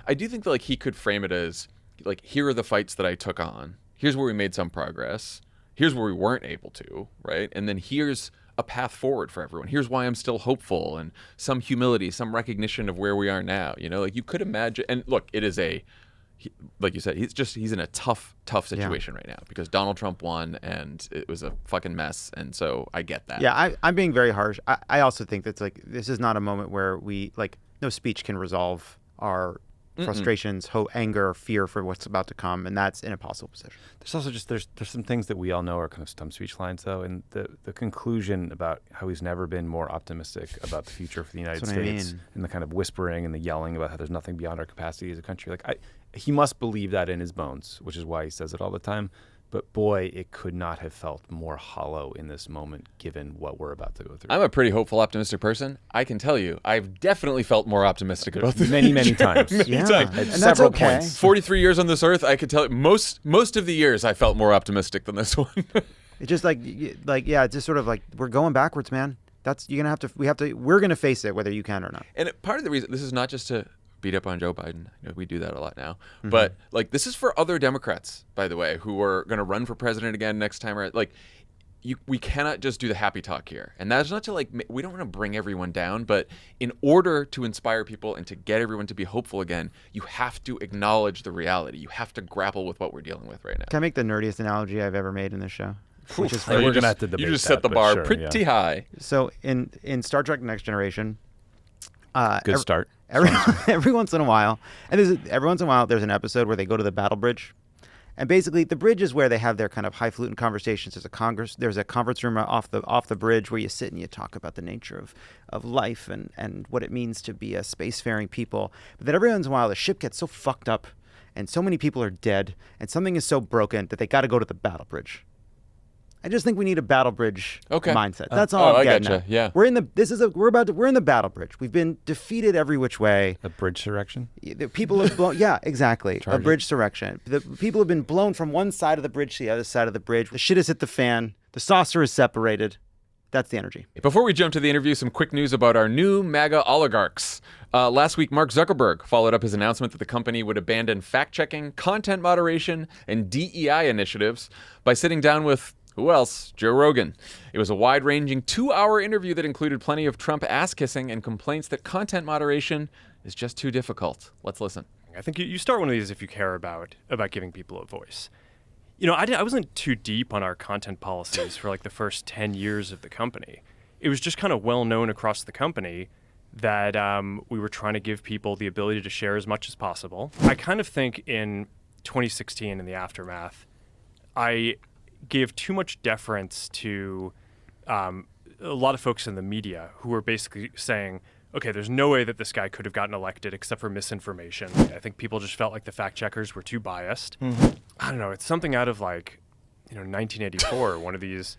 I do think that, like, he could frame it as, like, here are the fights that I took on. Here's where we made some progress. Here's where we weren't able to, right? And then here's a path forward for everyone. Here's why I'm still hopeful, and some humility, some recognition of where we are now. Like, you could imagine, and look, it is like you said, he's in a tough situation right now because Donald Trump won and it was a fucking mess. And so I get that. Yeah, I'm being very harsh. I also think that's like, this is not a moment where we, like, no speech can resolve our frustrations, hope, anger, fear for what's about to come, and that's an impossible position. There's also just there's some things that we all know are kind of stump speech lines, though, and the conclusion about how he's never been more optimistic about the future for the United States, and the kind of whispering and the yelling about how there's nothing beyond our capacity as a country. Like, he must believe that in his bones, which is why he says it all the time. But boy, it could not have felt more hollow in this moment, given what we're about to go through. I'm a pretty hopeful, optimistic person. I can tell you, I've definitely felt more optimistic about this. Many times. Many times. At And several that's okay. points. 43 years on this earth, I could tell you, most of the years I felt more optimistic than this one. It's just yeah, it's just sort of like, we're going backwards, man. We're gonna face it whether you can or not. And part of the reason, this is not just to beat up on Joe Biden. I know we do that a lot now. But, like, this is for other Democrats, by the way, who are going to run for president again next time. Like, we cannot just do the happy talk here. And that's not to, like, we don't want to bring everyone down, but in order to inspire people and to get everyone to be hopeful again, you have to acknowledge the reality. You have to grapple with what we're dealing with right now. Can I make the nerdiest analogy I've ever made in this show? We're going to have to debate You just that, set the but bar sure, pretty high. So in Star Trek Next Generation, Good start. Every once in a while, there's an episode where they go to the battle bridge, and basically the bridge is where they have their kind of highfalutin conversations. There's a conference room off the bridge where you sit and you talk about the nature of life and what it means to be a spacefaring people. But then every once in a while the ship gets so fucked up, and so many people are dead, and something is so broken that they got to go to the battle bridge. I just think we need a battle bridge mindset. That's all I'm getting at. Yeah. We're in the battle bridge. We've been defeated every which way. A bridge surrection? The people have blown. Yeah, exactly. A bridge surrection. The people have been blown from one side of the bridge to the other side of the bridge. The shit has hit the fan. The saucer is separated. That's the energy. Before we jump to the interview, some quick news about our new MAGA oligarchs. Last week, Mark Zuckerberg followed up his announcement that the company would abandon fact-checking, content moderation, and DEI initiatives by sitting down with, who else? Joe Rogan. It was a wide-ranging 2-hour interview that included plenty of Trump ass-kissing and complaints that content moderation is just too difficult. Let's listen. I think you start one of these if you care about giving people a voice. I wasn't too deep on our content policies for like the first 10 years of the company. It was just kind of well known across the company that we were trying to give people the ability to share as much as possible. I kind of think in 2016, in the aftermath, I gave too much deference to a lot of folks in the media who were basically saying, okay, there's no way that this guy could have gotten elected except for misinformation. I think people just felt like the fact checkers were too biased. I don't know. It's something out of 1984, one of these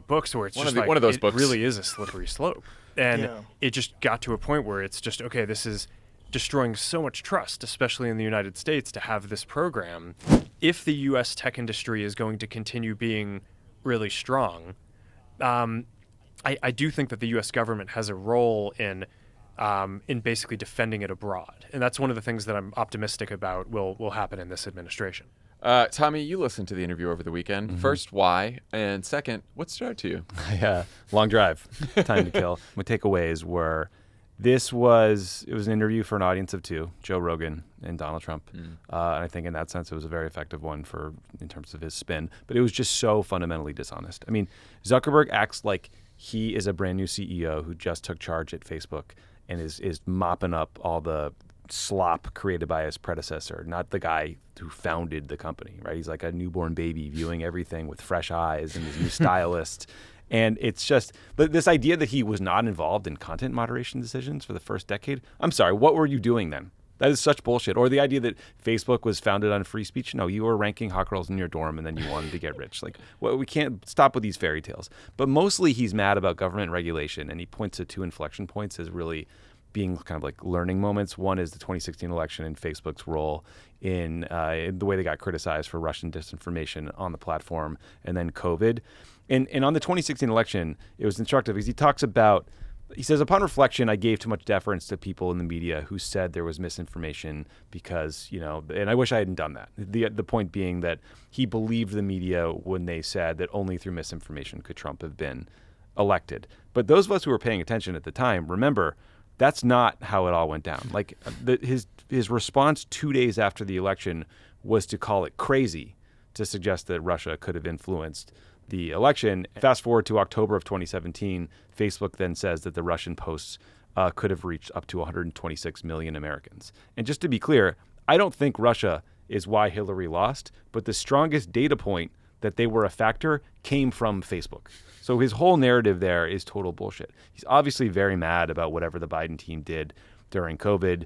books where it's one of those books. It really is a slippery slope. And it just got to a point where it's just, okay, this is destroying so much trust, especially in the United States, to have this program. If the U.S. tech industry is going to continue being really strong, I do think that the U.S. government has a role in basically defending it abroad. And that's one of the things that I'm optimistic about will happen in this administration. Tommy, you listened to the interview over the weekend. Mm-hmm. First, why? And second, what stood out to you? Yeah, long drive, time to kill. My takeaways were it was an interview for an audience of two, Joe Rogan and Donald Trump. And I think in that sense, it was a very effective one in terms of his spin. But it was just so fundamentally dishonest. I mean, Zuckerberg acts like he is a brand new CEO who just took charge at Facebook and is mopping up all the slop created by his predecessor, not the guy who founded the company, right? He's like a newborn baby viewing everything with fresh eyes and his new stylist. And it's just this idea that he was not involved in content moderation decisions for the first decade. I'm sorry, what were you doing then? That is such bullshit. Or the idea that Facebook was founded on free speech. No, you were ranking hot girls in your dorm and then you wanted to get rich. We can't stop with these fairy tales. But mostly he's mad about government regulation, and he points to two inflection points as really being kind of like learning moments. One is the 2016 election and Facebook's role in the way they got criticized for Russian disinformation on the platform, and then COVID. And on the 2016 election, it was instructive because he says, upon reflection, I gave too much deference to people in the media who said there was misinformation because, and I wish I hadn't done that. The point being that he believed the media when they said that only through misinformation could Trump have been elected. But those of us who were paying attention at the time, remember, that's not how it all went down. His response 2 days after the election was to call it crazy, to suggest that Russia could have influenced the election. Fast forward to October of 2017, Facebook then says that the Russian posts could have reached up to 126 million Americans. And just to be clear, I don't think Russia is why Hillary lost, but the strongest data point that they were a factor came from Facebook. So his whole narrative there is total bullshit. He's obviously very mad about whatever the Biden team did during COVID.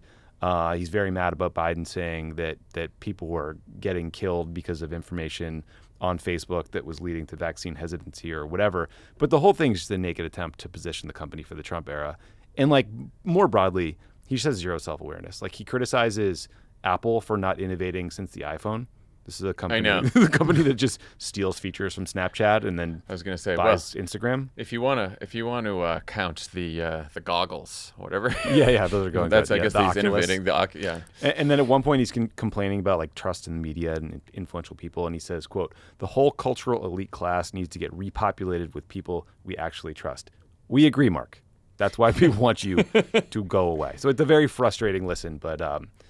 He's very mad about Biden saying that people were getting killed because of information on Facebook that was leading to vaccine hesitancy or whatever. But the whole thing is just a naked attempt to position the company for the Trump era. And more broadly, he just has zero self-awareness. He criticizes Apple for not innovating since the iPhone. This is a company, the company that just steals features from Snapchat and then buys Instagram. If you want to count the goggles, whatever. Yeah, those are going. That's good. I guess the he's Oculus. innovating. And then at one point he's complaining about trust in the media and influential people, and he says, "quote The whole cultural elite class needs to get repopulated with people we actually trust." We agree, Mark. That's why we want you to go away. So it's a very frustrating listen, but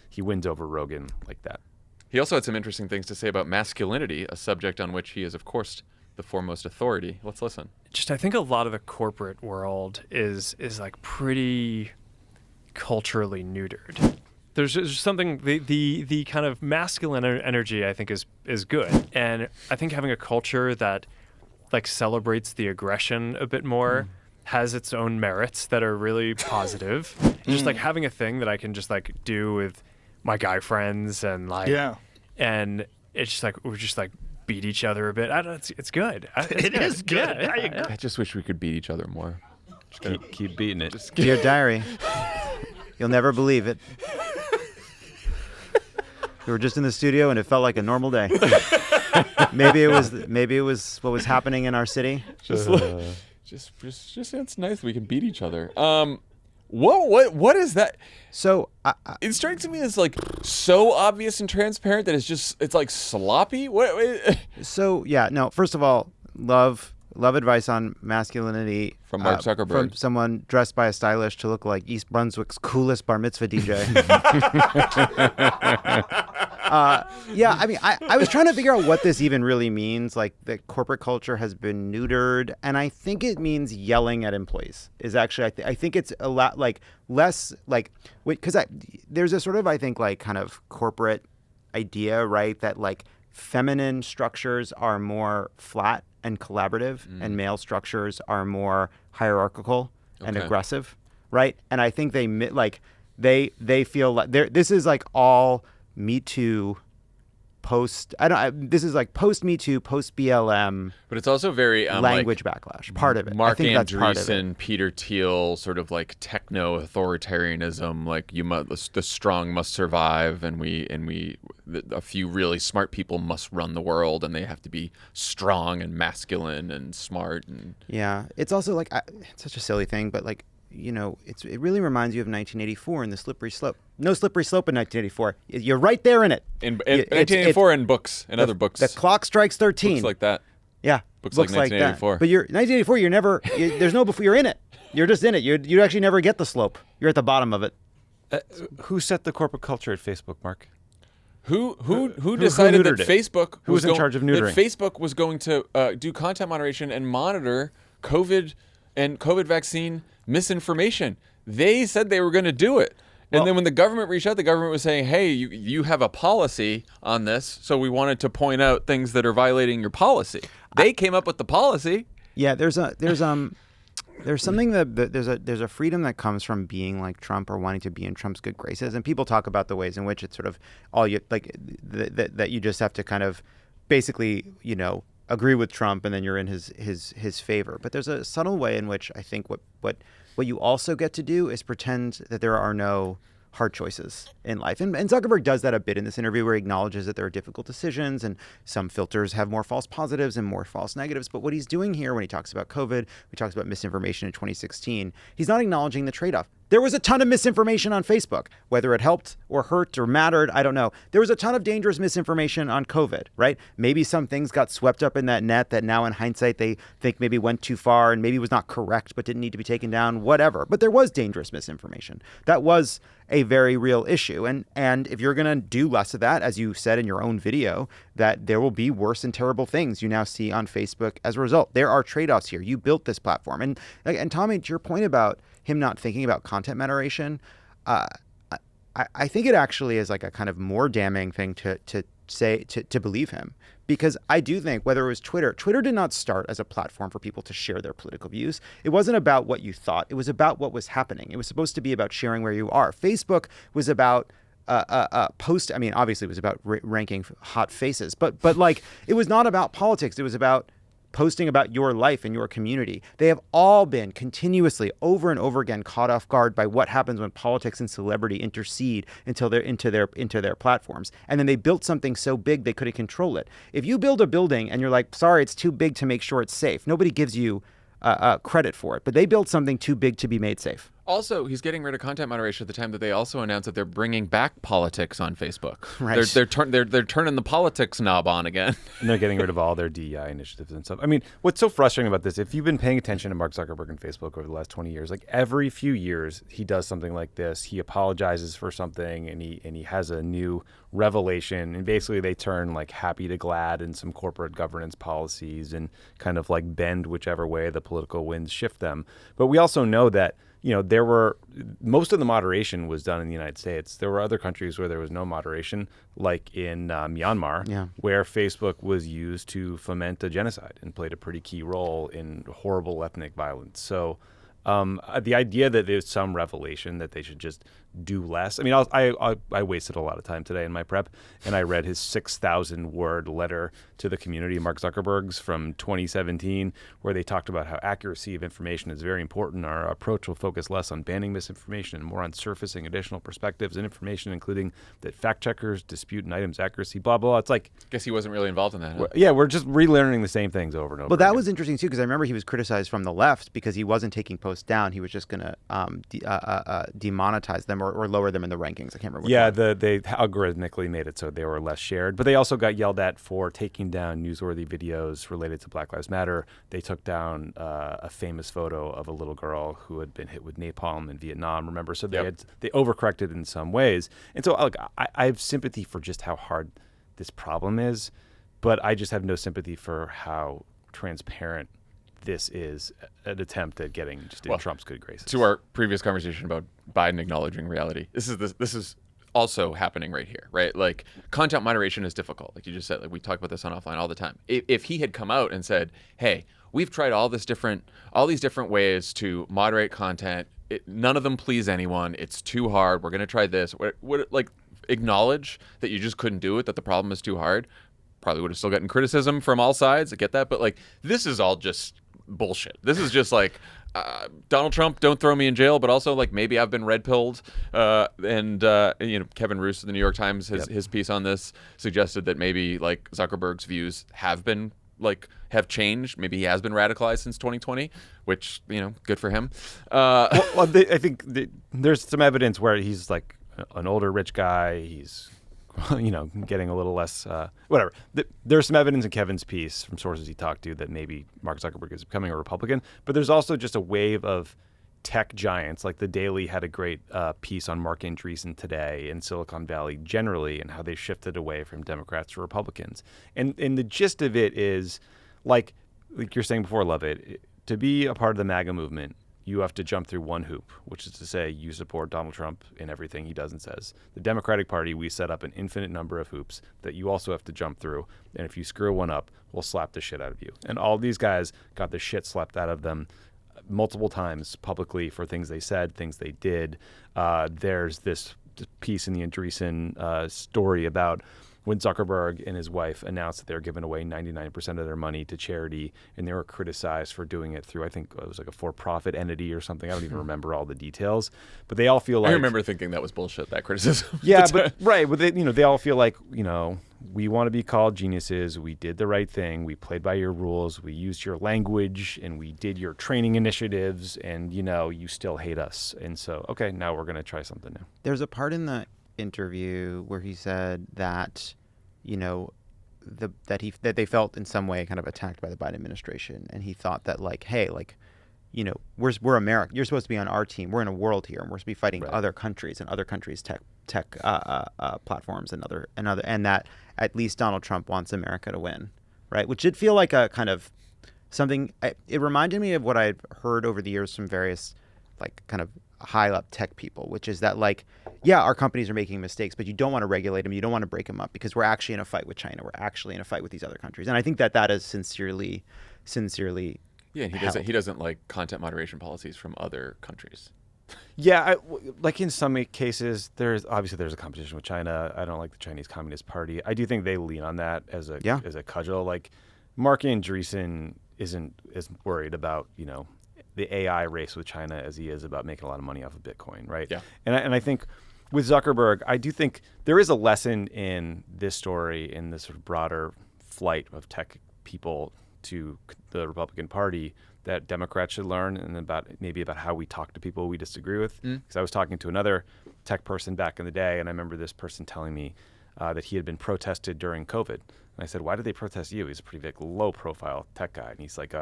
he wins over Rogan like that. He also had some interesting things to say about masculinity, a subject on which he is, of course, the foremost authority. Let's listen. I think a lot of the corporate world is pretty culturally neutered. There's something, the kind of masculine energy, I think, is good. And I think having a culture that celebrates the aggression a bit more has its own merits that are really positive. Just having a thing that I can just do with my guy friends and and it's we just beat each other a bit. It's good. It is good. Yeah. I just wish we could beat each other more. Just keep beating it. Dear diary, you'll never believe it. We were just in the studio and it felt like a normal day. Maybe it was what was happening in our city. Just it's nice we can beat each other. What is that? So It strikes me as like so obvious and transparent that it's like sloppy. What? So yeah, no. First of all, love advice on masculinity From Mark Zuckerberg. from someone dressed by a stylist to look like East Brunswick's coolest bar mitzvah DJ. Yeah, I mean, I was trying to figure out what this even really means. Like that corporate culture has been neutered, and I think it means yelling at employees. Is actually I think it's a lot like less like because there's a sort of I think like kind of corporate idea, right, that like feminine structures are more flat and collaborative, and male structures are more hierarchical and aggressive, right? And I think they feel like this is like all Me Too post. This is like post Me Too, post BLM. But it's also very language backlash. Part of it. Mark I think that's part of it. Andreessen, Peter Thiel, sort of like techno authoritarianism. Like the strong must survive, and a few really smart people must run the world, and they have to be strong and masculine and smart. And yeah, it's also like it's such a silly thing, but like. It really reminds you of 1984 and the slippery slope. No slippery slope in 1984. You're right there in it. In 1984 in books and other books. The clock strikes 13. Books like that. Yeah. Books like 1984. But 1984, you're never, there's no before, you're in it. You're just in it. You actually never get the slope. You're at the bottom of it. Who set the corporate culture at Facebook, Mark? Who decided that Facebook who was in charge of neutering? That Facebook was going to do content moderation and monitor COVID and COVID vaccine misinformation. They said they were going to do it. And then when the government reached out, the government was saying, hey, you have a policy on this, so we wanted to point out things that are violating your policy. They came up with the policy. Yeah, there's something there's a freedom that comes from being like Trump or wanting to be in Trump's good graces, and people talk about the ways in which it's sort of all you like that you just have to kind of basically agree with Trump and then you're in his favor. But there's a subtle way in which I think what you also get to do is pretend that there are no hard choices in life. And Zuckerberg does that a bit in this interview where he acknowledges that there are difficult decisions and some filters have more false positives and more false negatives. But what he's doing here when he talks about COVID, he talks about misinformation in 2016, he's not acknowledging the trade-off. There was a ton of misinformation on Facebook, whether it helped or hurt or mattered, I don't know. There was a ton of dangerous misinformation on COVID, right? Maybe some things got swept up in that net that now in hindsight they think maybe went too far and maybe was not correct but didn't need to be taken down, whatever. But there was dangerous misinformation. That was a very real issue. And if you're going to do less of that, as you said in your own video, that there will be worse and terrible things you now see on Facebook as a result. There are trade-offs here. You built this platform. And Tommy, to your point about him not thinking about content moderation, I think it actually is like a kind of more damning thing to say to believe him, because I do think whether it was Twitter did not start as a platform for people to share their political views. It wasn't about what you thought. It was about what was happening. It was supposed to be about sharing where you are. Facebook was about I mean, obviously it was about ranking hot faces, but like it was not about politics. It was about posting about your life and your community. They have all been continuously over and over again caught off guard by what happens when politics and celebrity intercede until they're into their platforms. And then they built something so big they couldn't control it. If you build a building and you're like, sorry, it's too big to make sure it's safe, nobody gives you credit for it. But they built something too big to be made safe. Also, he's getting rid of content moderation at the time that they also announced that they're bringing back politics on Facebook. Right. They're turning the politics knob on again. And they're getting rid of all their DEI initiatives and stuff. I mean, what's so frustrating about this, if you've been paying attention to Mark Zuckerberg and Facebook over the last 20 years, like every few years he does something like this. He apologizes for something and he has a new revelation, and basically they turn like happy to glad in some corporate governance policies and kind of like bend whichever way the political winds shift them. But we also know that there were most of the moderation was done in the United States. There were other countries where there was no moderation, like in Myanmar, where Facebook was used to foment a genocide and played a pretty key role in horrible ethnic violence. So the idea that there's some revelation that they should just do less. I mean, I wasted a lot of time today in my prep, and I read his 6,000-word letter to the community, Mark Zuckerberg's, from 2017, where they talked about how accuracy of information is very important. Our approach will focus less on banning misinformation and more on surfacing additional perspectives and information, including that fact checkers dispute an item's accuracy, blah, blah, blah. It's like... Guess he wasn't really involved in that. Huh? Yeah, we're just relearning the same things over and over Well, that again. was interesting, too, because I remember he was criticized from the left because he wasn't taking posts down. He was just going to demonetize them or lower them in the rankings. I can't remember. Yeah, they algorithmically made it so they were less shared. But they also got yelled at for taking down newsworthy videos related to Black Lives Matter. They took down a famous photo of a little girl who had been hit with napalm in Vietnam, remember? So they overcorrected in some ways. And so look, I have sympathy for just how hard this problem is, but I just have no sympathy for how transparent this is an attempt at getting just in Trump's good graces. To our previous conversation about Biden acknowledging reality, this is also happening right here, right? Like, content moderation is difficult. Like you just said, like we talk about this on Offline all the time. If he had come out and said, hey, we've tried all these different ways to moderate content, none of them please anyone, it's too hard, we're going to try this, like acknowledge that you just couldn't do it, that the problem is too hard, probably would have still gotten criticism from all sides. I get that. But like, this is all just bullshit. This is just like, Donald Trump, don't throw me in jail, but also like maybe I've been red pilled. And Kevin Roose of the New York Times, his piece on this suggested that maybe like Zuckerberg's views have changed. Maybe he has been radicalized since 2020, which, good for him. I think there's some evidence where he's like an older rich guy. He's getting a little less, whatever. There's some evidence in Kevin's piece from sources he talked to that maybe Mark Zuckerberg is becoming a Republican, but there's also just a wave of tech giants. Like the Daily had a great piece on Mark Andreessen today in Silicon Valley generally and how they shifted away from Democrats to Republicans. And the gist of it is, like you're saying before, Lovett, to be a part of the MAGA movement, you have to jump through one hoop, which is to say you support Donald Trump in everything he does and says. The Democratic Party, we set up an infinite number of hoops that you also have to jump through. And if you screw one up, we'll slap the shit out of you. And all these guys got the shit slapped out of them multiple times publicly for things they said, things they did. There's this piece in the Andreessen story about when Zuckerberg and his wife announced that they were giving away 99% of their money to charity, and they were criticized for doing it through, I think it was like a for-profit entity or something. I don't even remember all the details, but they all feel like... I remember thinking that was bullshit, that criticism. Yeah, but right. But they all feel like, we want to be called geniuses. We did the right thing. We played by your rules. We used your language, and we did your training initiatives, and, you still hate us. And so, okay, now we're going to try something new. There's a part in the interview where he said that that they felt in some way kind of attacked by the Biden administration, and he thought that we're America, you're supposed to be on our team, we're in a world here, and we're supposed to be fighting other countries and other countries' tech platforms and that at least Donald Trump wants America to win, right? Which did feel like a kind of something. It reminded me of what I'd heard over the years from various kind of high-up tech people, which is that our companies are making mistakes, but you don't want to regulate them, you don't want to break them up, because we're actually in a fight with China, we're actually in a fight with these other countries. And I think that is sincerely yeah, and he doesn't like content moderation policies from other countries. Yeah, like in some cases, there's a competition with China. I don't like the Chinese Communist Party. I do think they lean on that as a cudgel. Like Mark Andreessen isn't as worried about the AI race with China as he is about making a lot of money off of Bitcoin, right? Yeah. And I think with Zuckerberg, I do think there is a lesson in this story, in this sort of broader flight of tech people to the Republican Party, that Democrats should learn, and about how we talk to people we disagree with. Because I was talking to another tech person back in the day, and I remember this person telling me that he had been protested during COVID. And I said, why did they protest you? He's a pretty low-profile tech guy. And he's like,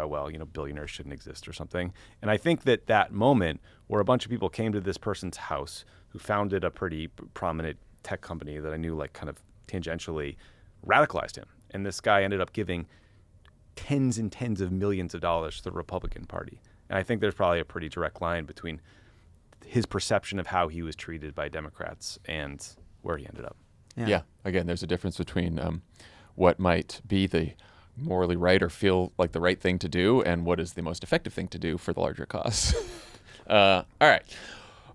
billionaires shouldn't exist or something. And I think that moment where a bunch of people came to this person's house who founded a pretty prominent tech company that I knew kind of tangentially radicalized him. And this guy ended up giving tens and tens of millions of dollars to the Republican Party. And I think there's probably a pretty direct line between his perception of how he was treated by Democrats and where he ended up. Yeah. Again, there's a difference between what might be the morally right or feel like the right thing to do and what is the most effective thing to do for the larger cause. All right.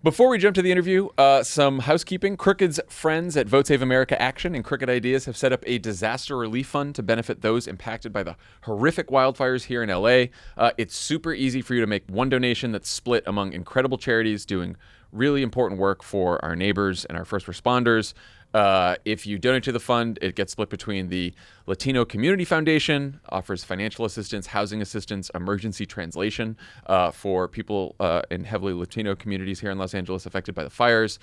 Before we jump to the interview, some housekeeping. Crooked's friends at Vote Save America Action and Crooked Ideas have set up a disaster relief fund to benefit those impacted by the horrific wildfires here in LA. It's super easy for you to make one donation that's split among incredible charities doing really important work for our neighbors and our first responders. If you donate to the fund, it gets split between the Latino Community Foundation, offers financial assistance, housing assistance, emergency translation for people in heavily Latino communities here in Los Angeles affected by the fires.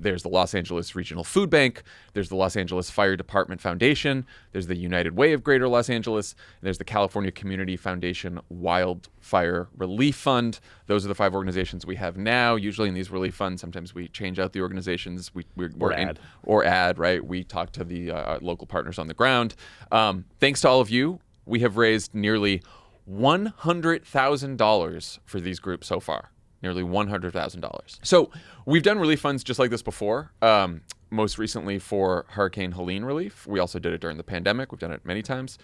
There's the Los Angeles Regional Food Bank. There's the Los Angeles Fire Department Foundation. There's the United Way of Greater Los Angeles. And there's the California Community Foundation Wildfire Relief Fund. Those are the 5 organizations we have now. Usually in these relief funds, sometimes we change out the organizations. Or add, right? We talk to the local partners on the ground. Thanks to all of you, we have raised nearly $100,000 for these groups so far. Nearly $100,000. So we've done relief funds just like this before. Most recently for Hurricane Helene relief. We also did it during the pandemic. We've done it many times.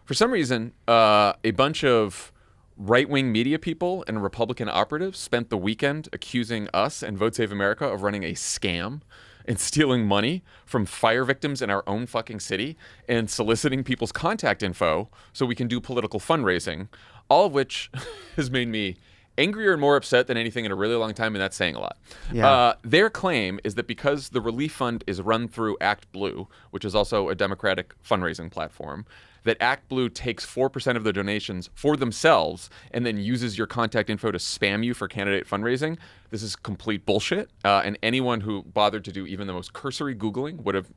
For some reason, a bunch of right-wing media people and Republican operatives spent the weekend accusing us and Vote Save America of running a scam and stealing money from fire victims in our own fucking city and soliciting people's contact info so we can do political fundraising, all of which has made me angrier and more upset than anything in a really long time, and that's saying a lot. Yeah. Their claim is that because the relief fund is run through Act Blue, which is also a Democratic fundraising platform, that Act Blue takes 4% of the donations for themselves and then uses your contact info to spam you for candidate fundraising. This is complete bullshit. And anyone who bothered to do even the most cursory Googling would have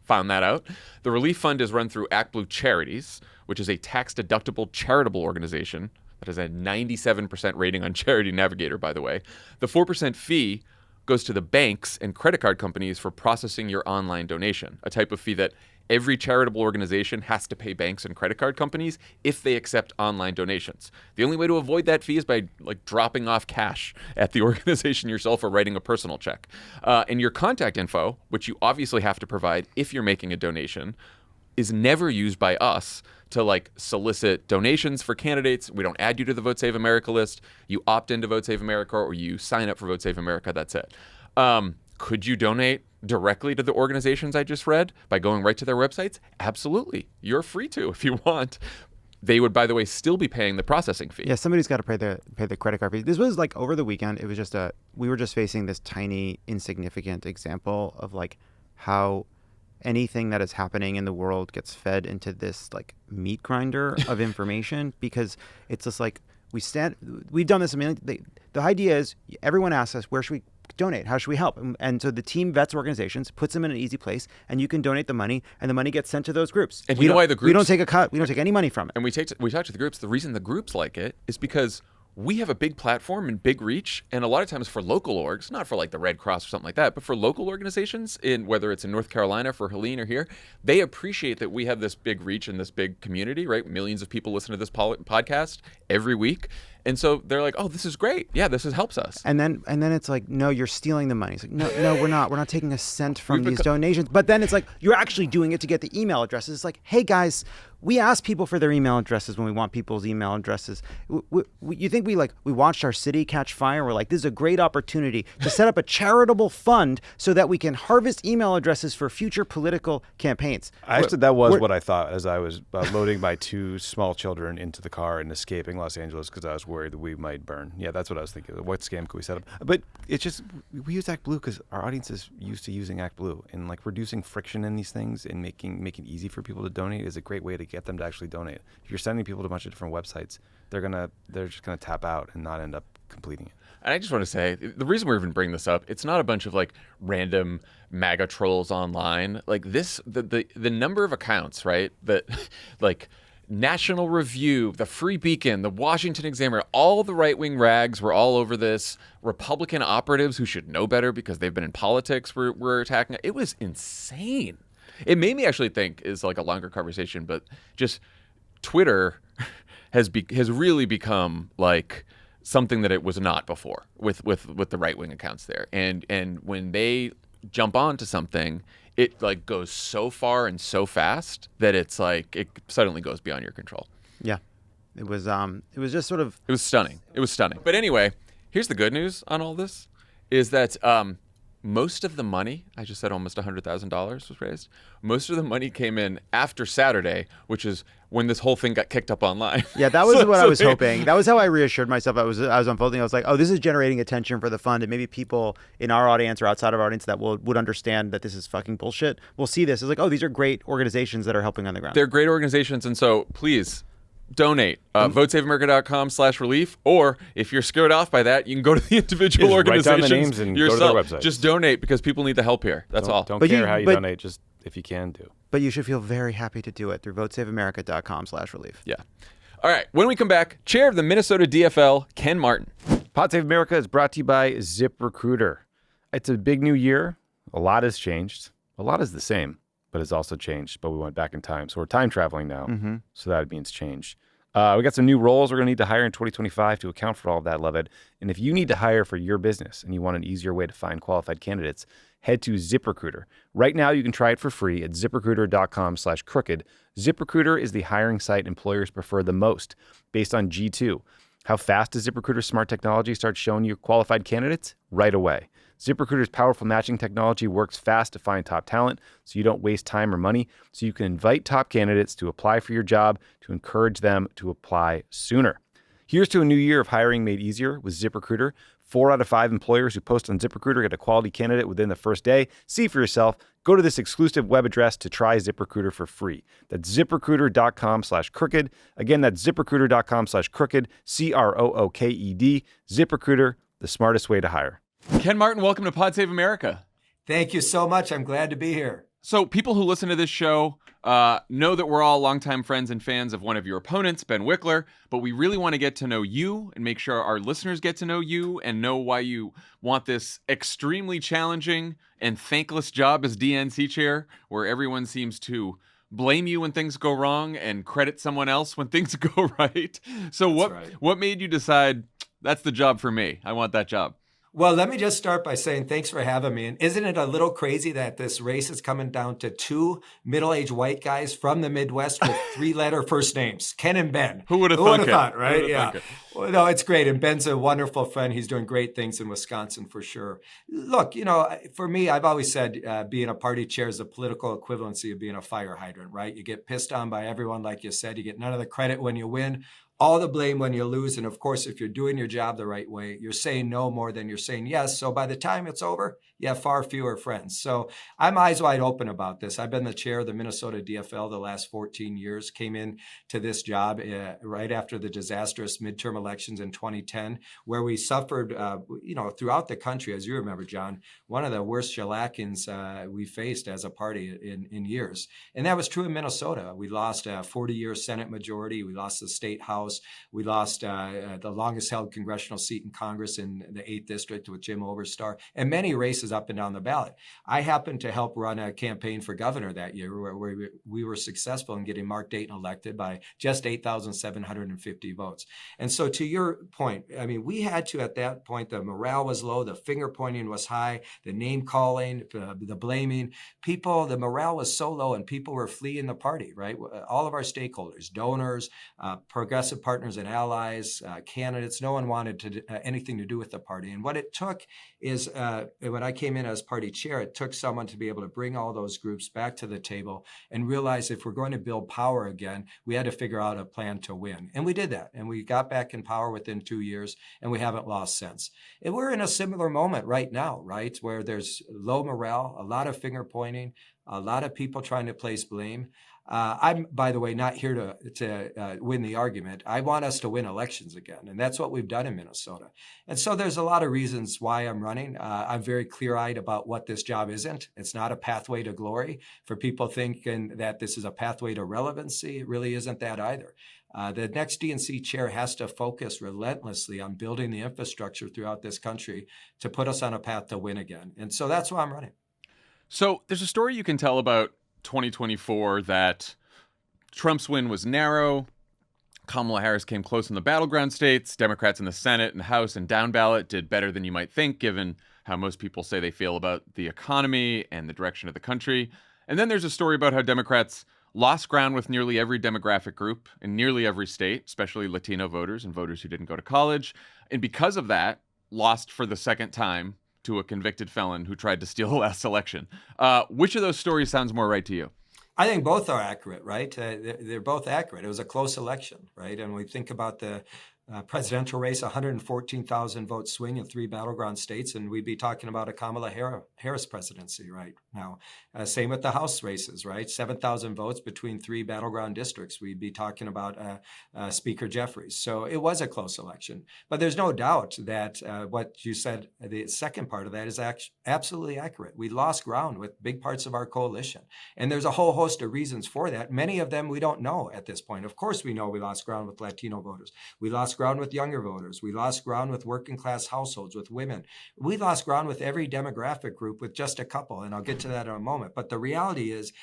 found that out. The relief fund is run through Act Blue Charities, which is a tax-deductible charitable organization that has a 97% rating on Charity Navigator, by the way. The 4% fee goes to the banks and credit card companies for processing your online donation, a type of fee that every charitable organization has to pay banks and credit card companies if they accept online donations. The only way to avoid that fee is by dropping off cash at the organization yourself or writing a personal check. And your contact info, which you obviously have to provide if you're making a donation, is never used by us to solicit donations for candidates. We don't add you to the Vote Save America list. You opt into Vote Save America or you sign up for Vote Save America. That's it. Could you donate directly to the organizations I just read by going right to their websites? Absolutely. You're free to if you want. They would, by the way, still be paying the processing fee. Yeah, somebody's got to pay the credit card fee. This was over the weekend. It was just we were just facing this tiny, insignificant example of how anything that is happening in the world gets fed into this meat grinder of information, because it's just we've done this. I mean, the idea is everyone asks us, where should we donate? How should we help? And so the team vets organizations, puts them in an easy place, and you can donate the money, and the money gets sent to those groups. And you know why the groups? We don't take a cut. We don't take any money from it. And we talk to the groups. The reason the groups like it is because we have a big platform and big reach, and a lot of times for local orgs, not for the Red Cross or something like that, but for local organizations, whether it's in North Carolina for Helene or here, they appreciate that we have this big reach and this big community, right? Millions of people listen to this podcast every week. And so they're like, oh, this is great. Yeah, this helps us. And then it's no, you're stealing the money. It's no, we're not. We're not taking a cent from these donations. But then it's you're actually doing it to get the email addresses. It's hey, guys, we ask people for their email addresses when we want people's email addresses. You think we watched our city catch fire? We're this is a great opportunity to set up a charitable fund so that we can harvest email addresses for future political campaigns. That was what I thought as I was loading my 2 small children into the car and escaping Los Angeles because I was worried that we might burn. Yeah, that's what I was thinking. What scam could we set up? But it's just, we use Act Blue because our audience is used to using Act Blue, and reducing friction in these things and making it easy for people to donate is a great way to get them to actually donate. If you're sending people to a bunch of different websites, they're just gonna tap out and not end up completing it. And I just want to say, the reason we're even bringing this up, it's not a bunch of random MAGA trolls online. The number of accounts, right, that National Review, the Free Beacon, the Washington Examiner, all the right-wing rags were all over this. Republican operatives who should know better because they've been in politics were attacking it. It was insane. It made me actually think, is a longer conversation, but just Twitter has really become something that it was not before with the right-wing accounts there. And when they jump onto something, it goes so far and so fast that it's it suddenly goes beyond your control. Yeah. It was just sort of... It was stunning. But anyway, here's the good news on all this. is that most of the money, I just said almost $100,000 was raised. Most of the money came in after Saturday, which is when this whole thing got kicked up online. Yeah, that was what I was hoping. That was how I reassured myself. I was unfolding. I was like, oh, this is generating attention for the fund, and maybe people in our audience or outside of our audience that would understand that this is fucking bullshit. We'll see this. It's like, oh, these are great organizations that are helping on the ground. They're great organizations, and so please donate. VoteSaveAmerica.com/relief, or if you're scared off by that, you can go to the individual organizations write down the names and yourself. go to their websites. Just donate because people need the help here. That's all. Don't care how you donate, just if you can do. But you should feel very happy to do it through VoteSaveAmerica.com/relief. Yeah. All right. When we come back, chair of the Minnesota DFL, Ken Martin. Pod Save America is brought to you by ZipRecruiter. It's a big new year. A lot has changed. A lot is the same, but it's also changed. But we went back in time. So we're time traveling now. So that means change. We got some new roles we're going to need to hire in 2025 to account for all of that, Lovett. And if you need to hire for your business and you want an easier way to find qualified candidates, head to ZipRecruiter. Right now, you can try it for free at ZipRecruiter.com/crooked. ZipRecruiter is the hiring site employers prefer the most based on G2. How fast does ZipRecruiter's smart technology start showing you qualified candidates? Right away. ZipRecruiter's powerful matching technology works fast to find top talent so you don't waste time or money, so you can invite top candidates to apply for your job to encourage them to apply sooner. Here's to a new year of hiring made easier with ZipRecruiter. 4 out of 5 employers who post on ZipRecruiter get a quality candidate within the first day. See for yourself. Go to this exclusive web address to try ZipRecruiter for free. That's ZipRecruiter.com/crooked. Again, that's ZipRecruiter.com/crooked, CROOKED. ZipRecruiter, the smartest way to hire. Ken Martin, welcome to Pod Save America. Thank you so much. I'm glad to be here. So people who listen to this show know that we're all longtime friends and fans of one of your opponents, Ben Wickler, but we really want to get to know you and make sure our listeners get to know you and know why you want this extremely challenging and thankless job as DNC chair, where everyone seems to blame you when things go wrong and credit someone else when things go right. So what made you decide that's the job for me? I want that job. Well, let me just start by saying thanks for having me. And isn't it a little crazy that this race is coming down to 2 middle-aged white guys from the Midwest with 3-letter first names, Ken and Ben? Who would have thought, right? Yeah. Well, no, it's great. And Ben's a wonderful friend. He's doing great things in Wisconsin for sure. Look, for me, I've always said being a party chair is a political equivalency of being a fire hydrant, right? You get pissed on by everyone, like you said. You get none of the credit when you win, all the blame when you lose. And of course, if you're doing your job the right way, you're saying no more than you're saying yes. So by the time it's over, you have far fewer friends. So I'm eyes wide open about this. I've been the chair of the Minnesota DFL the last 14 years, came in to this job right after the disastrous midterm elections in 2010, where we suffered, throughout the country, as you remember, John, one of the worst shellackings we faced as a party in years. And that was true in Minnesota. We lost a 40-year Senate majority. We lost the state house. We lost the longest held congressional seat in Congress in the 8th district with Jim Oberstar, and many races up and down the ballot. I happened to help run a campaign for governor that year where we were successful in getting Mark Dayton elected by just 8,750 votes. And so to your point, I mean, we had to, at that point, the morale was low, the finger pointing was high, the name calling, the blaming. The morale was so low and people were fleeing the party, right? All of our stakeholders, donors, progressive partners and allies, candidates, no one wanted anything to do with the party. And what it took is, when I came in as party chair, it took someone to be able to bring all those groups back to the table and realize if we're going to build power again, we had to figure out a plan to win. And we did that. And we got back in power within 2 years, and we haven't lost since. And we're in a similar moment right now, right, where there's low morale, a lot of finger pointing, a lot of people trying to place blame. I'm, by the way, not here to win the argument. I want us to win elections again, and that's what we've done in Minnesota. And so there's a lot of reasons why I'm running. I'm very clear-eyed about what this job isn't. It's not a pathway to glory. For people thinking that this is a pathway to relevancy, it really isn't that either. The next DNC chair has to focus relentlessly on building the infrastructure throughout this country to put us on a path to win again. And so that's why I'm running. So there's a story you can tell about 2024 that Trump's win was narrow. Kamala Harris came close in the battleground states. Democrats in the Senate and House and down ballot did better than you might think, given how most people say they feel about the economy and the direction of the country. And then there's a story about how Democrats lost ground with nearly every demographic group in nearly every state, especially Latino voters and voters who didn't go to college. And because of that, lost for the second time to a convicted felon who tried to steal the last election. Which of those stories sounds more right to you? I think both are accurate, right? They're both accurate. It was a close election, right? And we think about the presidential race, 114,000 vote swing in 3 battleground states, and we'd be talking about a Kamala Harris presidency right now. Same with the House races, right? 7,000 votes between 3 battleground districts. We'd be talking about Speaker Jeffries. So it was a close election. But there's no doubt that what you said, the second part of that is absolutely accurate. We lost ground with big parts of our coalition. And there's a whole host of reasons for that. Many of them we don't know at this point. Of course, we know we lost ground with Latino voters. We lost ground with younger voters. We lost ground with working class households, with women. We lost ground with every demographic group with just a couple, and I'll get to that in a moment. But the reality is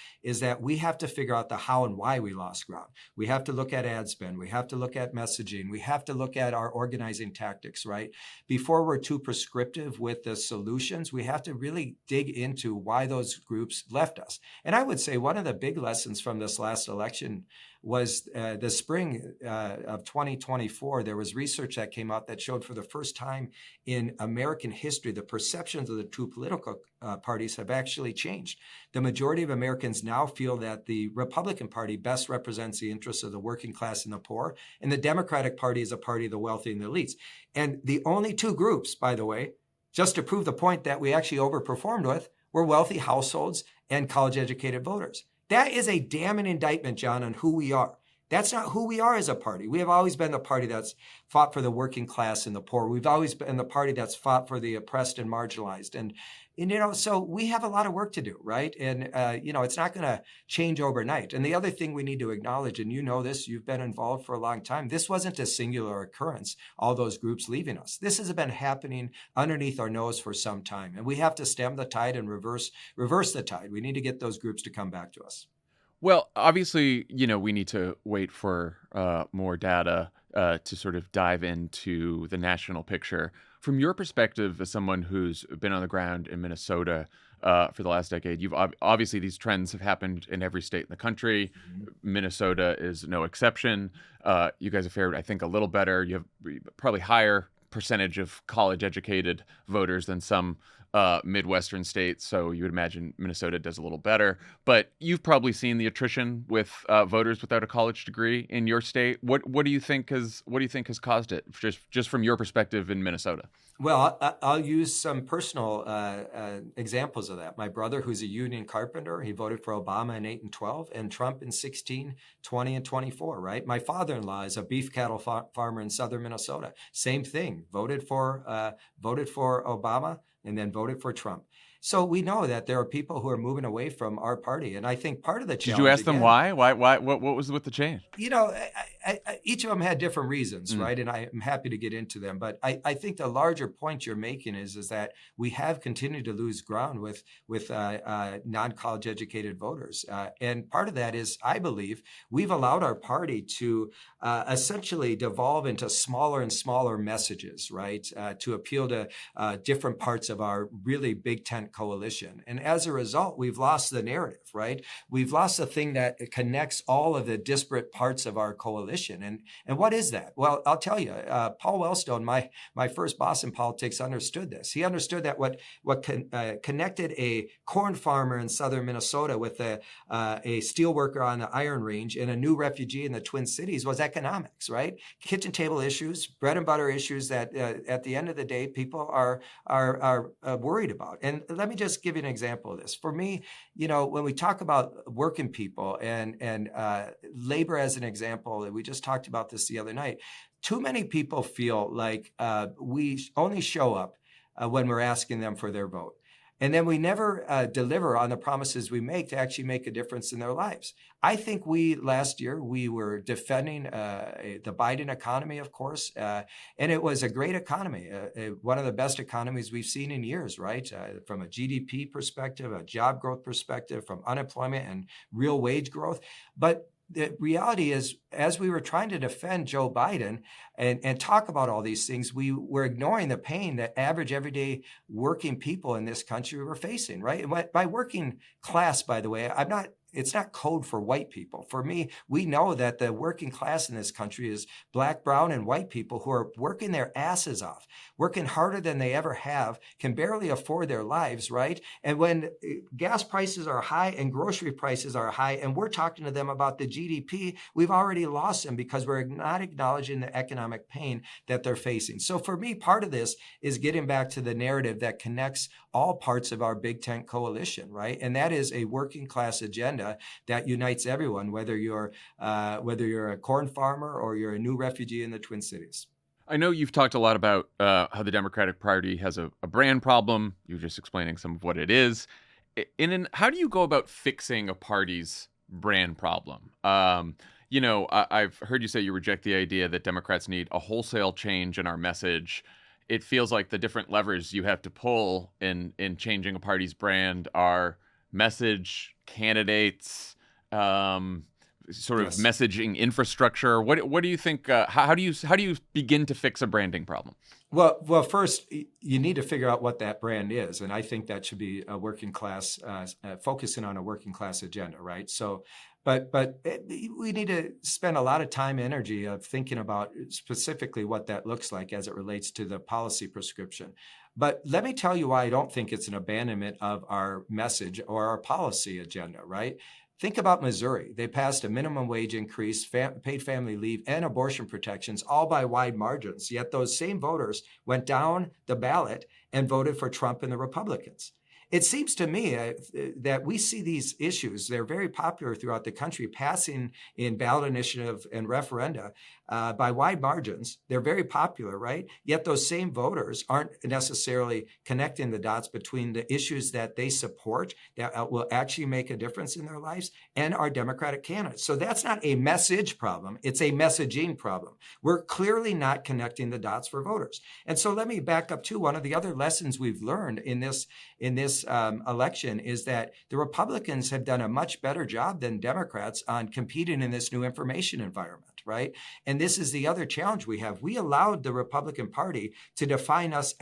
that we have to figure out the how and why we lost ground. We have to look at ad spend. We have to look at messaging. We have to look at our organizing tactics, right? Before we're too prescriptive with the solutions, we have to really dig into why those groups left us. And I would say one of the big lessons from this last election was the spring of 2024, there was research that came out that showed for the first time in American history, the perceptions of the two political parties have actually changed. The majority of Americans now feel that the Republican Party best represents the interests of the working class and the poor, and the Democratic Party is a party of the wealthy and the elites. And the only two groups, by the way, just to prove the point that we actually overperformed with, were wealthy households and college-educated voters. That is a damning indictment, John, on who we are. That's not who we are as a party. We have always been the party that's fought for the working class and the poor. We've always been the party that's fought for the oppressed and marginalized. And so we have a lot of work to do, right? And, it's not going to change overnight. And the other thing we need to acknowledge, and you know this, you've been involved for a long time, this wasn't a singular occurrence, all those groups leaving us. This has been happening underneath our nose for some time. And we have to stem the tide and reverse the tide. We need to get those groups to come back to us. Well, obviously, we need to wait for more data to sort of dive into the national picture. From your perspective, as someone who's been on the ground in Minnesota for the last decade, you've obviously these trends have happened in every state in the country. Mm-hmm. Minnesota is no exception. You guys have fared, I think, a little better. You have probably higher percentage of college-educated voters than some Midwestern states, so you would imagine Minnesota does a little better. But you've probably seen the attrition with voters without a college degree in your state. What do you think has caused it? Just from your perspective in Minnesota. Well, I'll use some personal examples of that. My brother, who's a union carpenter, he voted for Obama in 8 and 12, and Trump in 16, 20, and 24. Right. My father-in-law is a beef cattle farmer in southern Minnesota. Same thing. Voted for Obama and then voted for Trump. So we know that there are people who are moving away from our party. And I think part of the challenge— Did you ask them why? Why? What was with the change? Each of them had different reasons, right? And I'm happy to get into them. But I think the larger point you're making is that we have continued to lose ground with non-college educated voters. And part of that is, I believe, we've allowed our party to essentially devolve into smaller and smaller messages, right? To appeal to different parts of our really big tent coalition. And as a result, we've lost the narrative, right? We've lost the thing that connects all of the disparate parts of our coalition. And what is that? Well, I'll tell you, Paul Wellstone, my first boss in politics, understood this. He understood that what connected a corn farmer in southern Minnesota with a steel worker on the Iron Range and a new refugee in the Twin Cities was economics, right? Kitchen table issues, bread and butter issues that at the end of the day, people are worried about. And let me just give you an example of this. For me, when we talk about working people and labor as an example, we just talked about this the other night. Too many people feel like we only show up when we're asking them for their vote. And then we never deliver on the promises we make to actually make a difference in their lives. I think last year, we were defending the Biden economy, of course, and it was a great economy, one of the best economies we've seen in years, right? From a GDP perspective, a job growth perspective, from unemployment and real wage growth. But the reality is, as we were trying to defend Joe Biden and talk about all these things, we were ignoring the pain that average, everyday working people in this country were facing, right? And by working class, by the way, I'm not it's not code for white people. For me, we know that the working class in this country is black, brown, and white people who are working their asses off, working harder than they ever have, can barely afford their lives, right? And when gas prices are high and grocery prices are high, and we're talking to them about the GDP, we've already lost them because we're not acknowledging the economic pain that they're facing. So for me, part of this is getting back to the narrative that connects all parts of our big tent coalition, right? And that is a working class agenda that unites everyone, whether you're a corn farmer or you're a new refugee in the Twin Cities. I know you've talked a lot about how the Democratic Party has a brand problem. You were just explaining some of what it is. How do you go about fixing a party's brand problem? I've heard you say you reject the idea that Democrats need a wholesale change in our message. It feels like the different levers you have to pull in changing a party's brand are message, candidates, sort of Yes. messaging infrastructure. What do you think? How do you begin to fix a branding problem? Well, first you need to figure out what that brand is, and I think that should be a working class, focusing on a working class agenda, right? So, but we need to spend a lot of time and energy of thinking about specifically what that looks like as it relates to the policy prescription. But let me tell you why I don't think it's an abandonment of our message or our policy agenda, right? Think about Missouri. They passed a minimum wage increase, paid family leave, and abortion protections, all by wide margins. Yet those same voters went down the ballot and voted for Trump and the Republicans. It seems to me that we see these issues, they're very popular throughout the country, passing in ballot initiative and referenda by wide margins. They're very popular, right? Yet those same voters aren't necessarily connecting the dots between the issues that they support that will actually make a difference in their lives and our Democratic candidates. So that's not a message problem. It's a messaging problem. We're clearly not connecting the dots for voters. And so let me back up to one of the other lessons we've learned in this election is that the Republicans have done a much better job than Democrats on competing in this new information environment, right? And this is the other challenge we have. We allowed the Republican Party to define us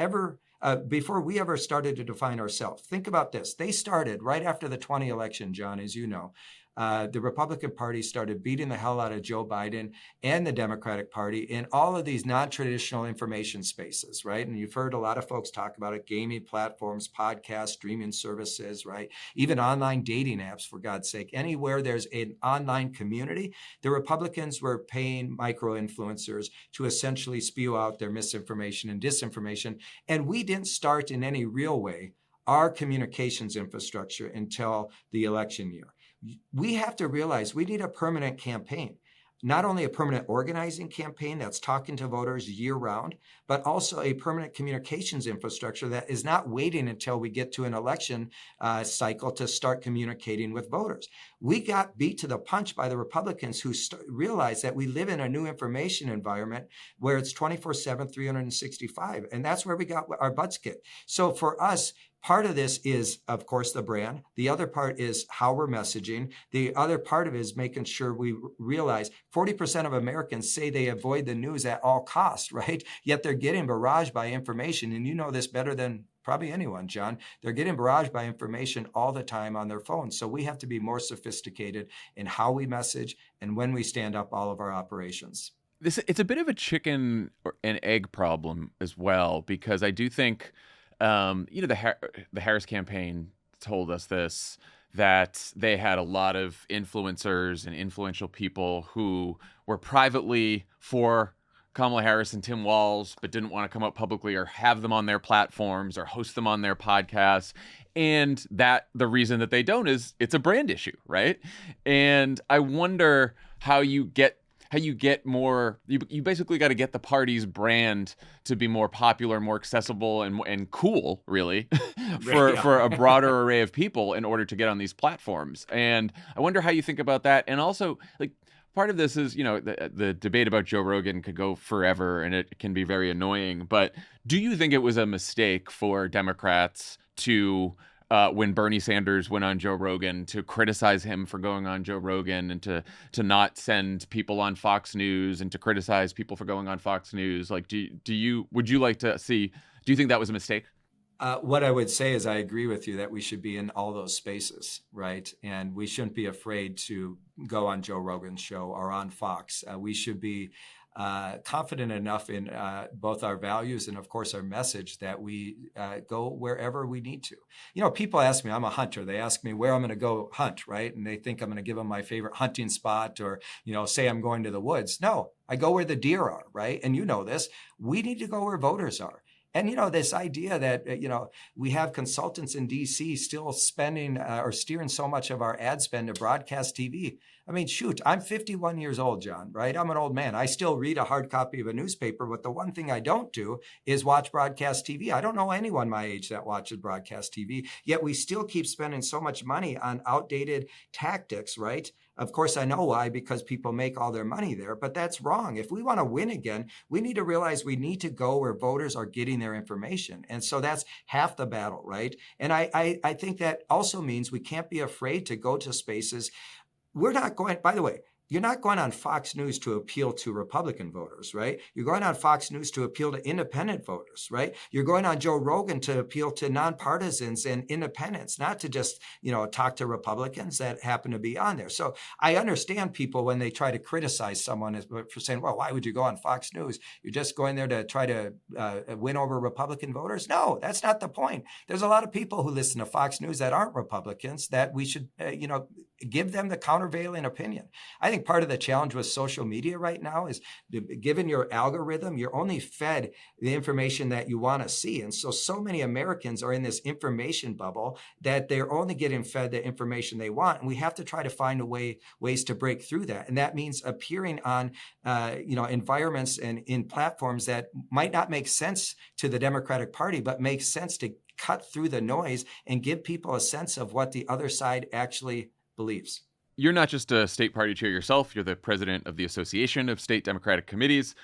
before we ever started to define ourselves. Think about this. They started right after the 2020 election, John, as you know. The Republican Party started beating the hell out of Joe Biden and the Democratic Party in all of these non-traditional information spaces, right? And you've heard a lot of folks talk about it, gaming platforms, podcasts, streaming services, right? Even online dating apps, for God's sake. Anywhere there's an online community, the Republicans were paying micro-influencers to essentially spew out their misinformation and disinformation. And we didn't start in any real way our communications infrastructure until the election year. We have to realize we need a permanent campaign, not only a permanent organizing campaign that's talking to voters year round, but also a permanent communications infrastructure that is not waiting until we get to an election cycle to start communicating with voters. We got beat to the punch by the Republicans who realized that we live in a new information environment where it's 24/7, 365. And that's where we got our butts kicked. So for us, part of this is, of course, the brand. The other part is how we're messaging. The other part of it is making sure we realize 40% of Americans say they avoid the news at all costs, right? Yet they're getting barraged by information. And you know this better than probably anyone, John. They're getting barraged by information all the time on their phones. So we have to be more sophisticated in how we message and when we stand up all of our operations. It's a bit of a chicken and egg problem as well, because I do think the Harris campaign told us this, that they had a lot of influencers and influential people who were privately for Kamala Harris and Tim Walz, but didn't want to come out publicly or have them on their platforms or host them on their podcasts. And that the reason that they don't is it's a brand issue, right? And I wonder how you get more, you basically got to get the party's brand to be more popular, more accessible, and cool, really, for a broader array of people in order to get on these platforms. And I wonder how you think about that. And also, like, part of this is, the debate about Joe Rogan could go forever and it can be very annoying. But do you think it was a mistake for Democrats to when Bernie Sanders went on Joe Rogan, to criticize him for going on Joe Rogan, and to not send people on Fox News and to criticize people for going on Fox News? Like, do you think that was a mistake? What I would say is I agree with you that we should be in all those spaces, right? And we shouldn't be afraid to go on Joe Rogan's show or on Fox. We should be confident enough in both our values and, of course, our message that we go wherever we need to. You know, people ask me, I'm a hunter. They ask me where I'm going to go hunt, right? And they think I'm going to give them my favorite hunting spot or, you know, say I'm going to the woods. No, I go where the deer are, right? And you know this. We need to go where voters are. And, you know, this idea that, you know, we have consultants in D.C. still spending or steering so much of our ad spend to broadcast TV. I mean, shoot, I'm 51 years old, John, right? I'm an old man. I still read a hard copy of a newspaper, but the one thing I don't do is watch broadcast TV. I don't know anyone my age that watches broadcast TV, yet we still keep spending so much money on outdated tactics, right? Of course, I know why, because people make all their money there, but that's wrong. If we want to win again, we need to realize we need to go where voters are getting their information. And so that's half the battle, right? And I think that also means we can't be afraid to go to spaces. We're not going, by the way, you're not going on Fox News to appeal to Republican voters, right? You're going on Fox News to appeal to independent voters, right? You're going on Joe Rogan to appeal to nonpartisans and independents, not to just, you know, talk to Republicans that happen to be on there. So I understand people when they try to criticize someone for saying, well, why would you go on Fox News? You're just going there to try to win over Republican voters? No, that's not the point. There's a lot of people who listen to Fox News that aren't Republicans that we should, you know, give them the countervailing opinion. I think part of the challenge with social media right now is, given your algorithm, you're only fed the information that you want to see. And so many Americans are in this information bubble that they're only getting fed the information they want. And we have to try to find ways to break through that. And that means appearing on, you know, environments and in platforms that might not make sense to the Democratic Party, but make sense to cut through the noise and give people a sense of what the other side actually believes. You're not just a state party chair yourself. You're the president of the Association of State Democratic Committees.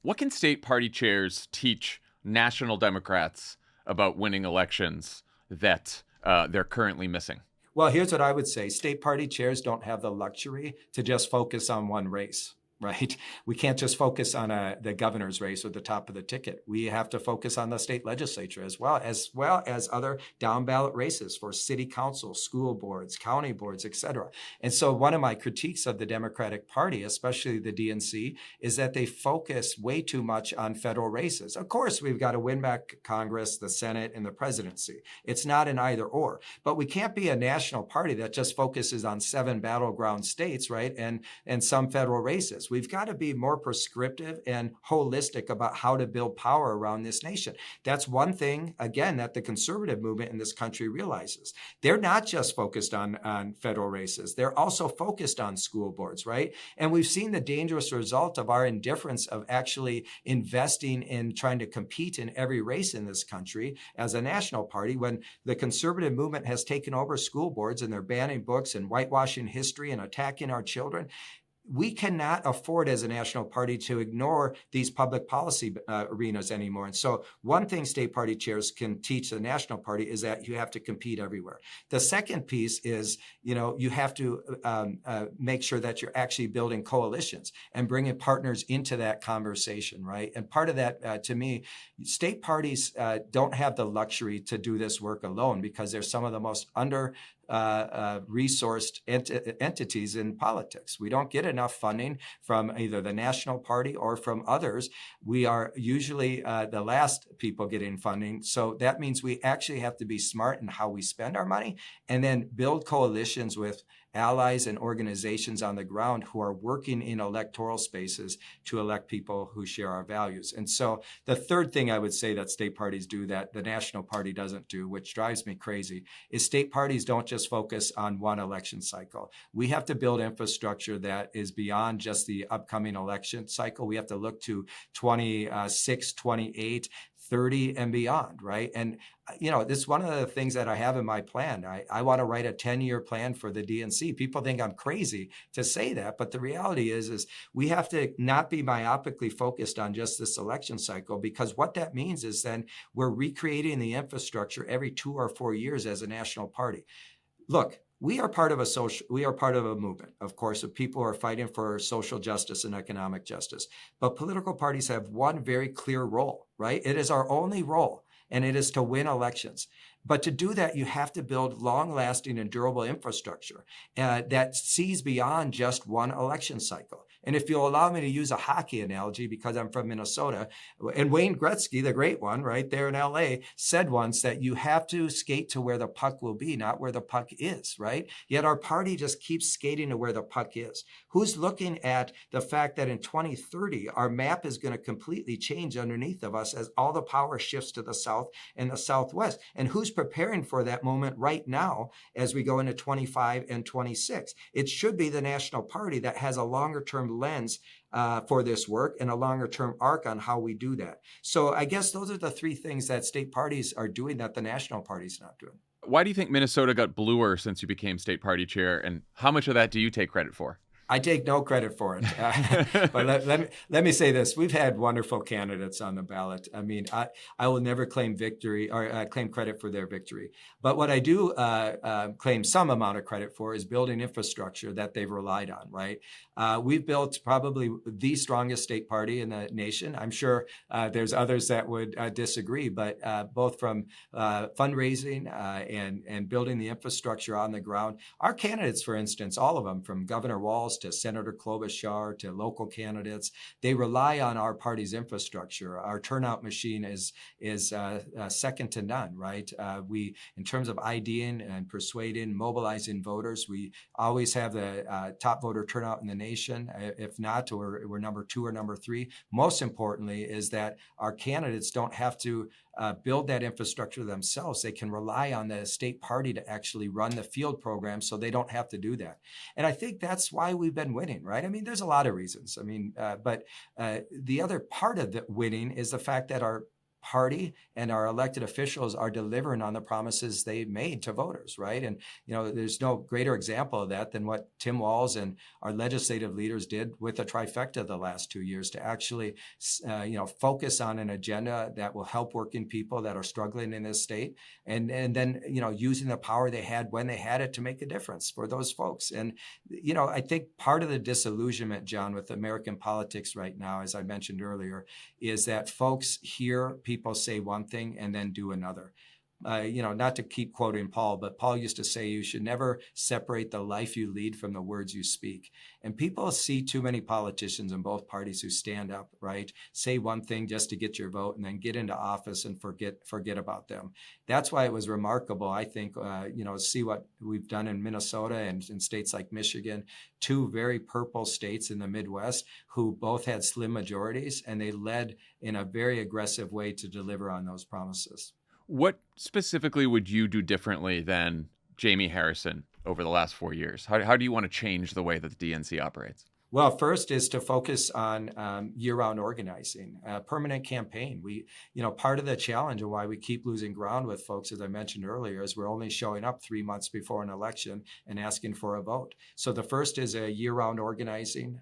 What can state party chairs teach national Democrats about winning elections that they're currently missing? Well, here's what I would say. State party chairs don't have the luxury to just focus on one race. Right? We can't just focus on the governor's race or the top of the ticket. We have to focus on the state legislature as well as other down ballot races for city council, school boards, county boards, et cetera. And so one of my critiques of the Democratic Party, especially the DNC, is that they focus way too much on federal races. Of course, we've got to win back Congress, the Senate, and the presidency. It's not an either or. But we can't be a national party that just focuses on 7 battleground states, right? And some federal races. We've got to be more prescriptive and holistic about how to build power around this nation. That's one thing, again, that the conservative movement in this country realizes. They're not just focused on federal races. They're also focused on school boards, right? And we've seen the dangerous result of our indifference of actually investing in trying to compete in every race in this country as a national party when the conservative movement has taken over school boards and they're banning books and whitewashing history and attacking our children. We cannot afford as a national party to ignore these public policy arenas anymore. And so one thing state party chairs can teach the national party is that you have to compete everywhere. The second piece is, you know, you have to make sure that you're actually building coalitions and bringing partners into that conversation, right? And part of that, to me, state parties don't have the luxury to do this work alone because they're some of the most resourced entities in politics. We don't get enough funding from either the national party or from others. We are usually the last people getting funding. So that means we actually have to be smart in how we spend our money and then build coalitions with allies and organizations on the ground who are working in electoral spaces to elect people who share our values. And so the third thing I would say that state parties do that the national party doesn't do, which drives me crazy, is state parties don't just focus on one election cycle. We have to build infrastructure that is beyond just the upcoming election cycle. We have to look to 26, 28, 30 and beyond, right? And, you know, this is one of the things that I have in my plan. I want to write a 10-year plan for the DNC. People think I'm crazy to say that, but the reality is we have to not be myopically focused on just this election cycle, because what that means is then we're recreating the infrastructure every 2 or 4 years as a national party. Look, we are part of a movement, of course, of people who are fighting for social justice and economic justice. But political parties have one very clear role, right? It is our only role. and it is to win elections. But to do that, you have to build long-lasting and durable infrastructure that sees beyond just one election cycle. And if you'll allow me to use a hockey analogy, because I'm from Minnesota, and Wayne Gretzky, the great one right there in LA, said once that you have to skate to where the puck will be, not where the puck is, right? Yet our party just keeps skating to where the puck is. Who's looking at the fact that in 2030, our map is going to completely change underneath of us as all the power shifts to the south and the southwest? And who's preparing for that moment right now as we go into 25 and 26? It should be the National Party that has a longer term lens for this work and a longer term arc on how we do that. So I guess those are the three things that state parties are doing that the national party's not doing. Why do you think Minnesota got bluer since you became state party chair, and how much of that do you take credit for? I take no credit for it. But let me say this. We've had wonderful candidates on the ballot. I mean, I will never claim victory or claim credit for their victory. But what I do claim some amount of credit for is building infrastructure that they've relied on, right? We've built probably the strongest state party in the nation. I'm sure there's others that would disagree, but both from fundraising and building the infrastructure on the ground. Our candidates, for instance, all of them, from Governor Walz to Senator Klobuchar to local candidates, they rely on our party's infrastructure. Our turnout machine is second to none, right? We, in terms of IDing and persuading, mobilizing voters, we always have the top voter turnout in the nation. If not, we're number 2 or number 3. Most importantly is that our candidates don't have to build that infrastructure themselves. They can rely on the state party to actually run the field program, so they don't have to do that. And I think that's why we've been winning, right? I mean, there's a lot of reasons. I mean, but the other part of the winning is the fact that our party and our elected officials are delivering on the promises they made to voters, right? And, you know, there's no greater example of that than what Tim Walz and our legislative leaders did with the trifecta the last 2 years to actually, focus on an agenda that will help working people that are struggling in this state. And then, using the power they had when they had it to make a difference for those folks. And, I think part of the disillusionment, John, with American politics right now, as I mentioned earlier, is that folks hear people say one thing and then do another. Not to keep quoting Paul, but Paul used to say, you should never separate the life you lead from the words you speak. And people see too many politicians in both parties who stand up, right? Say one thing just to get your vote and then get into office and forget about them. That's why it was remarkable, I think, see what we've done in Minnesota and in states like Michigan, 2 very purple states in the Midwest who both had slim majorities, and they led in a very aggressive way to deliver on those promises. What specifically would you do differently than Jamie Harrison over the last 4 years? How do you want to change the way that the DNC operates? Well, first is to focus on year-round organizing, permanent campaign. Part of the challenge and why we keep losing ground with folks, as I mentioned earlier, is we're only showing up 3 months before an election and asking for a vote. So the first is a year-round organizing,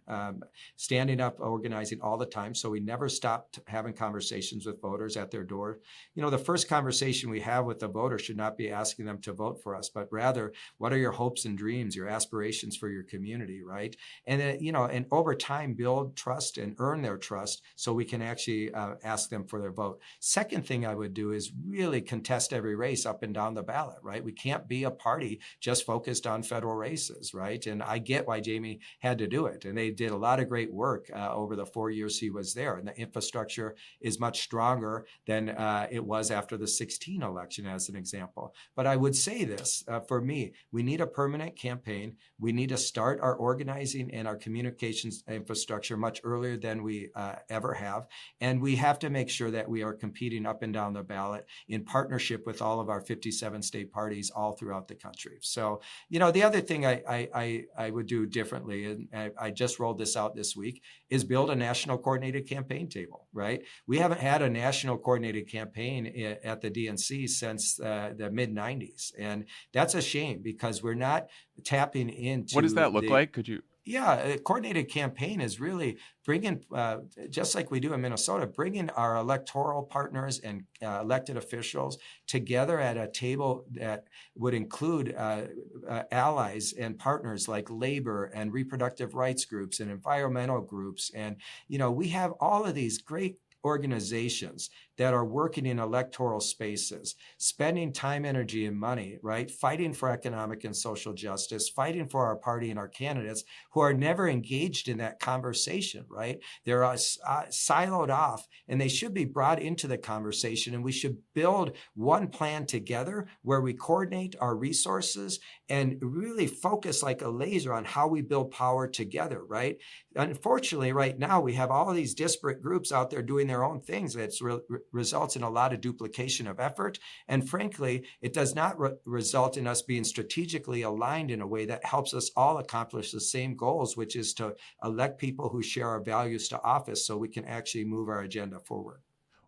standing up, organizing all the time. So we never stop having conversations with voters at their door. The first conversation we have with the voter should not be asking them to vote for us, but rather, what are your hopes and dreams, your aspirations for your community, right? And then, and over time, build trust and earn their trust so we can actually ask them for their vote. Second thing I would do is really contest every race up and down the ballot, right? We can't be a party just focused on federal races, right? And I get why Jamie had to do it. And they did a lot of great work over the 4 years he was there. And the infrastructure is much stronger than it was after the 2016 election, as an example. But I would say this, for me, we need a permanent campaign. We need to start our organizing and our communications infrastructure much earlier than we ever have. And we have to make sure that we are competing up and down the ballot in partnership with all of our 57 state parties all throughout the country. So, the other thing I would do differently, and I just rolled this out this week, is build a national coordinated campaign table, right? We haven't had a national coordinated campaign at the DNC since the mid-90s. And that's a shame because we're not tapping into— What does that look like? Could you— Yeah, a coordinated campaign is really bringing, just like we do in Minnesota, bringing our electoral partners and elected officials together at a table that would include allies and partners like labor and reproductive rights groups and environmental groups. And, we have all of these great organizations that are working in electoral spaces, spending time, energy, and money, right? Fighting for economic and social justice, fighting for our party and our candidates who are never engaged in that conversation, right? They're siloed off, and they should be brought into the conversation, and we should build one plan together where we coordinate our resources and really focus like a laser on how we build power together, right? Unfortunately, right now, we have all these disparate groups out there doing their own things. That results in a lot of duplication of effort. And frankly, it does not result in us being strategically aligned in a way that helps us all accomplish the same goals, which is to elect people who share our values to office so we can actually move our agenda forward.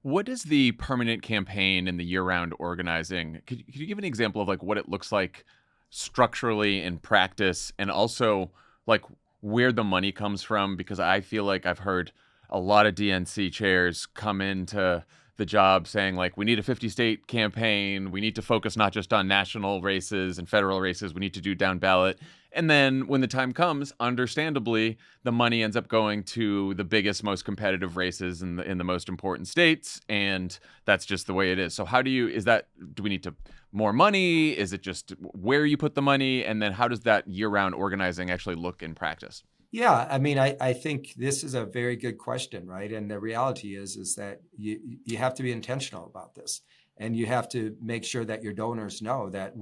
What is the permanent campaign and the year-round organizing? Could you give an example of like what it looks like structurally in practice, and also like where the money comes from? Because I feel like I've heard a lot of DNC chairs come into the job saying like, we need a 50-state campaign. We need to focus not just on national races and federal races. We need to do down ballot. And then when the time comes, understandably, the money ends up going to the biggest, most competitive races in the most important states. And that's just the way it is. So do we need to more money? Is it just where you put the money? And then how does that year-round organizing actually look in practice? Yeah, I mean, I think this is a very good question, right? And the reality is that you have to be intentional about this. And you have to make sure that your donors know that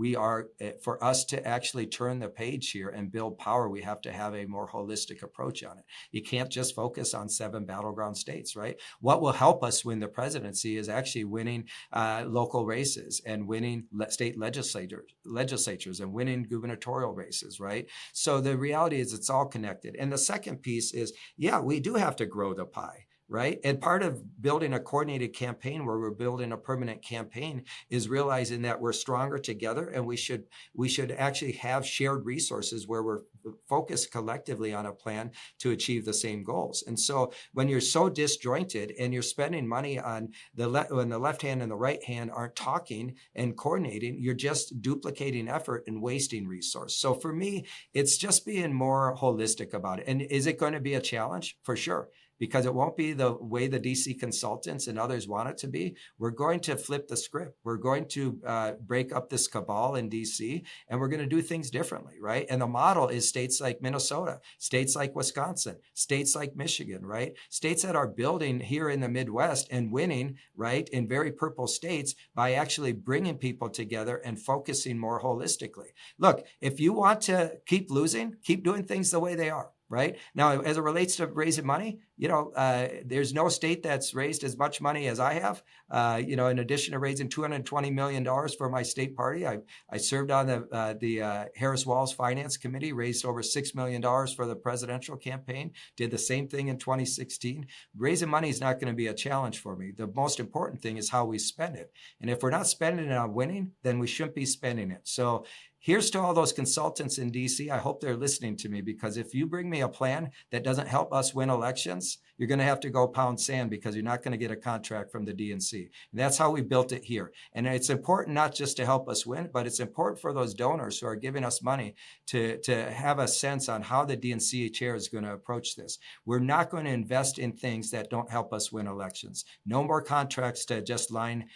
for us to actually turn the page here and build power, we have to have a more holistic approach on it. You can't just focus on 7 battleground states, right? What will help us win the presidency is actually winning local races and winning state legislatures and winning gubernatorial races, right? So the reality is it's all connected. And the second piece is, yeah, we do have to grow the pie. Right. And part of building a coordinated campaign where we're building a permanent campaign is realizing that we're stronger together, and we should actually have shared resources where we're focused collectively on a plan to achieve the same goals. And so when you're so disjointed and you're spending money on when the left hand and the right hand aren't talking and coordinating, you're just duplicating effort and wasting resource. So for me, it's just being more holistic about it. And is it going to be a challenge? For sure. Because it won't be the way the DC consultants and others want it to be. We're going to flip the script. We're going to break up this cabal in DC, and we're going to do things differently, right? And the model is states like Minnesota, states like Wisconsin, states like Michigan, right? States that are building here in the Midwest and winning, right, in very purple states by actually bringing people together and focusing more holistically. Look, if you want to keep losing, keep doing things the way they are. Right now, as it relates to raising money, there's no state that's raised as much money as I have. In addition to raising $220 million for my state party, I served on the Harris-Walz Finance Committee, raised over $6 million for the presidential campaign, did the same thing in 2016. Raising money is not going to be a challenge for me. The most important thing is how we spend it. And if we're not spending it on winning, then we shouldn't be spending it. So here's to all those consultants in DC. I hope they're listening to me, because if you bring me a plan that doesn't help us win elections, you're going to have to go pound sand, because you're not going to get a contract from the DNC. And that's how we built it here. And it's important not just to help us win, but it's important for those donors who are giving us money to have a sense on how the DNC chair is going to approach this. We're not going to invest in things that don't help us win elections. No more contracts to just line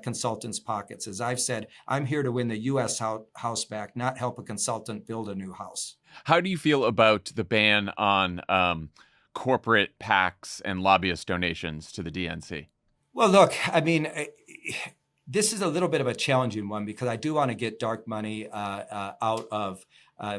consultants' pockets. As I've said, I'm here to win the U.S. House back, not help a consultant build a new house. How do you feel about the ban on corporate PACs and lobbyist donations to the DNC? Well, look, I mean, this is a little bit of a challenging one, because I do want to get dark money out of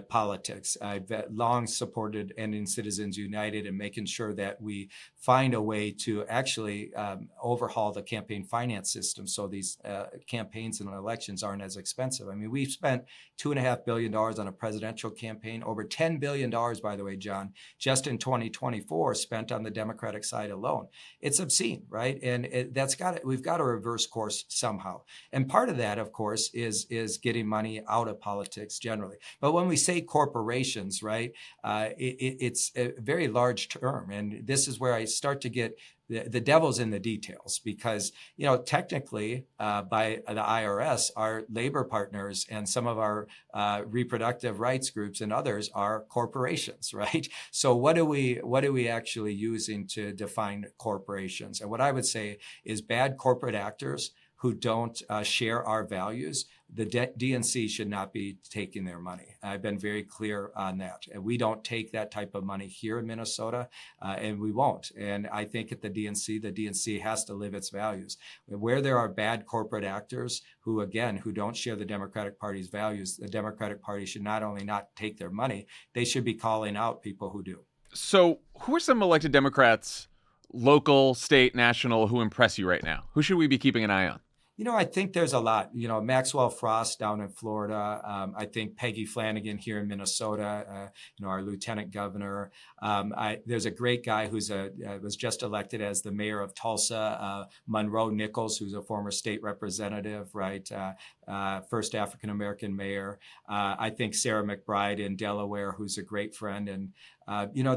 politics. I've long supported ending Citizens United and making sure that we find a way to actually overhaul the campaign finance system so these campaigns and elections aren't as expensive. I mean, we've spent $2.5 billion on a presidential campaign, over $10 billion, by the way, John, just in 2024 spent on the Democratic side alone. It's obscene, right? And we've got to reverse course somehow. And part of that, of course, is getting money out of politics generally. But when when we say corporations, right, it's a very large term. And this is where I start to get the devil's in the details, because, technically by the IRS, our labor partners and some of our reproductive rights groups and others are corporations, right? So what are we actually using to define corporations? And what I would say is bad corporate actors who don't share our values, the DNC should not be taking their money. I've been very clear on that. And we don't take that type of money here in Minnesota, and we won't. And I think at the DNC has to live its values. Where there are bad corporate actors who don't share the Democratic Party's values, the Democratic Party should not only not take their money, they should be calling out people who do. So who are some elected Democrats, local, state, national, who impress you right now? Who should we be keeping an eye on? I think there's a lot. Maxwell Frost down in Florida. I think Peggy Flanagan here in Minnesota. Our lieutenant governor. There's a great guy who's was just elected as the mayor of Tulsa, Monroe Nichols, who's a former state representative, right? First African American mayor. I think Sarah McBride in Delaware, who's a great friend, and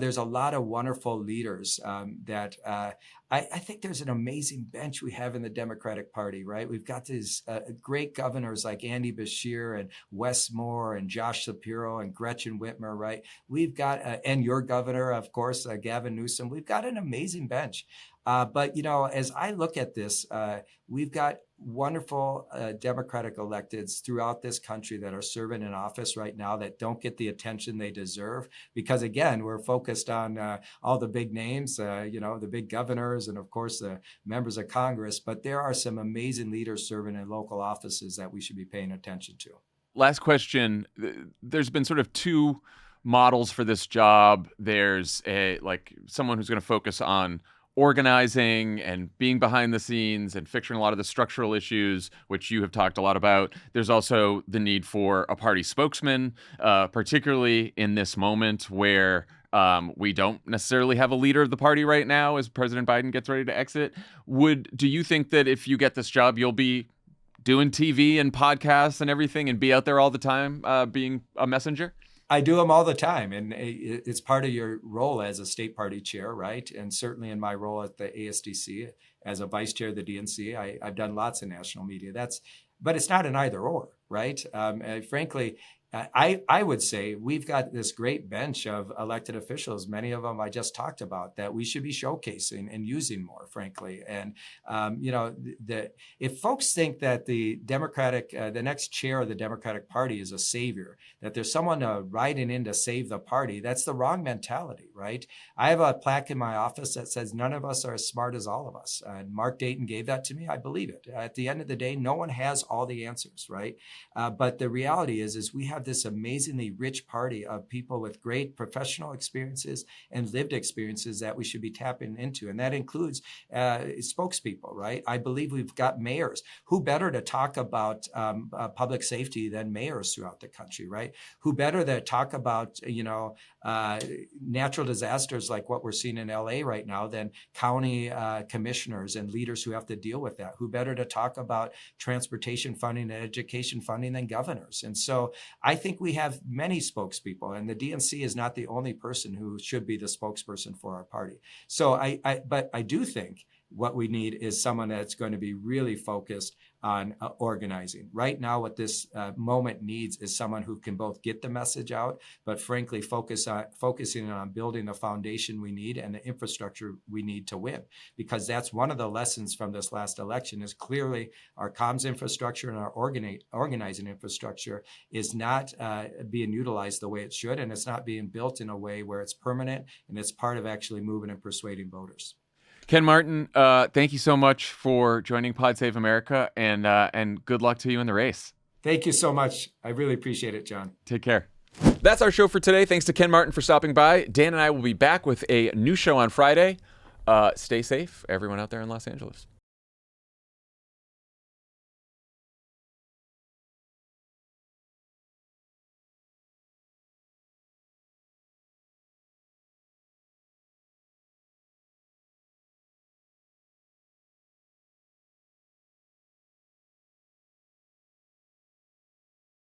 there's a lot of wonderful leaders that I think there's an amazing bench we have in the Democratic Party, right? We've got these great governors like Andy Beshear and Wes Moore and Josh Shapiro and Gretchen Whitmer, right? We've got, and your governor, of course, Gavin Newsom. We've got an amazing bench. But as I look at this, we've got wonderful Democratic electeds throughout this country that are serving in office right now that don't get the attention they deserve. Because again, we're focused on all the big names, the big governors, and of course the members of Congress. But there are some amazing leaders serving in local offices that we should be paying attention to. Last question. There's been sort of two models for this job. There's someone who's going to focus on organizing and being behind the scenes and fixing a lot of the structural issues, which you have talked a lot about. There's also the need for a party spokesman, particularly in this moment where we don't necessarily have a leader of the party right now as President Biden gets ready to exit. Do you think that if you get this job, you'll be doing TV and podcasts and everything and be out there all the time being a messenger? I do them all the time, and it's part of your role as a state party chair, right? And certainly in my role at the ASDC as a vice chair of the DNC, I've done lots of national media. But it's not an either or, right? Frankly, I would say we've got this great bench of elected officials, many of them I just talked about, that we should be showcasing and using more, frankly. And, if folks think that the next chair of the Democratic Party is a savior, that there's someone riding in to save the party, that's the wrong mentality, right? I have a plaque in my office that says none of us are as smart as all of us. And Mark Dayton gave that to me. I believe it. At the end of the day, no one has all the answers, right? But the reality is we have this amazingly rich party of people with great professional experiences and lived experiences that we should be tapping into. And that includes spokespeople, right? I believe we've got mayors. Who better to talk about public safety than mayors throughout the country, right? Who better to talk about, natural disasters like what we're seeing in LA right now than county commissioners and leaders who have to deal with that? Who better to talk about transportation funding and education funding than governors? And so I think we have many spokespeople, and the DNC is not the only person who should be the spokesperson for our party. So but I do think what we need is someone that's going to be really focused on organizing. Right now, what this moment needs is someone who can both get the message out, but frankly, focusing on building the foundation we need and the infrastructure we need to win. Because that's one of the lessons from this last election is clearly our comms infrastructure and our organizing infrastructure is not being utilized the way it should, and it's not being built in a way where it's permanent and it's part of actually moving and persuading voters. Ken Martin, thank you so much for joining Pod Save America, and good luck to you in the race. Thank you so much. I really appreciate it, John. Take care. That's our show for today. Thanks to Ken Martin for stopping by. Dan and I will be back with a new show on Friday. Stay safe, everyone out there in Los Angeles.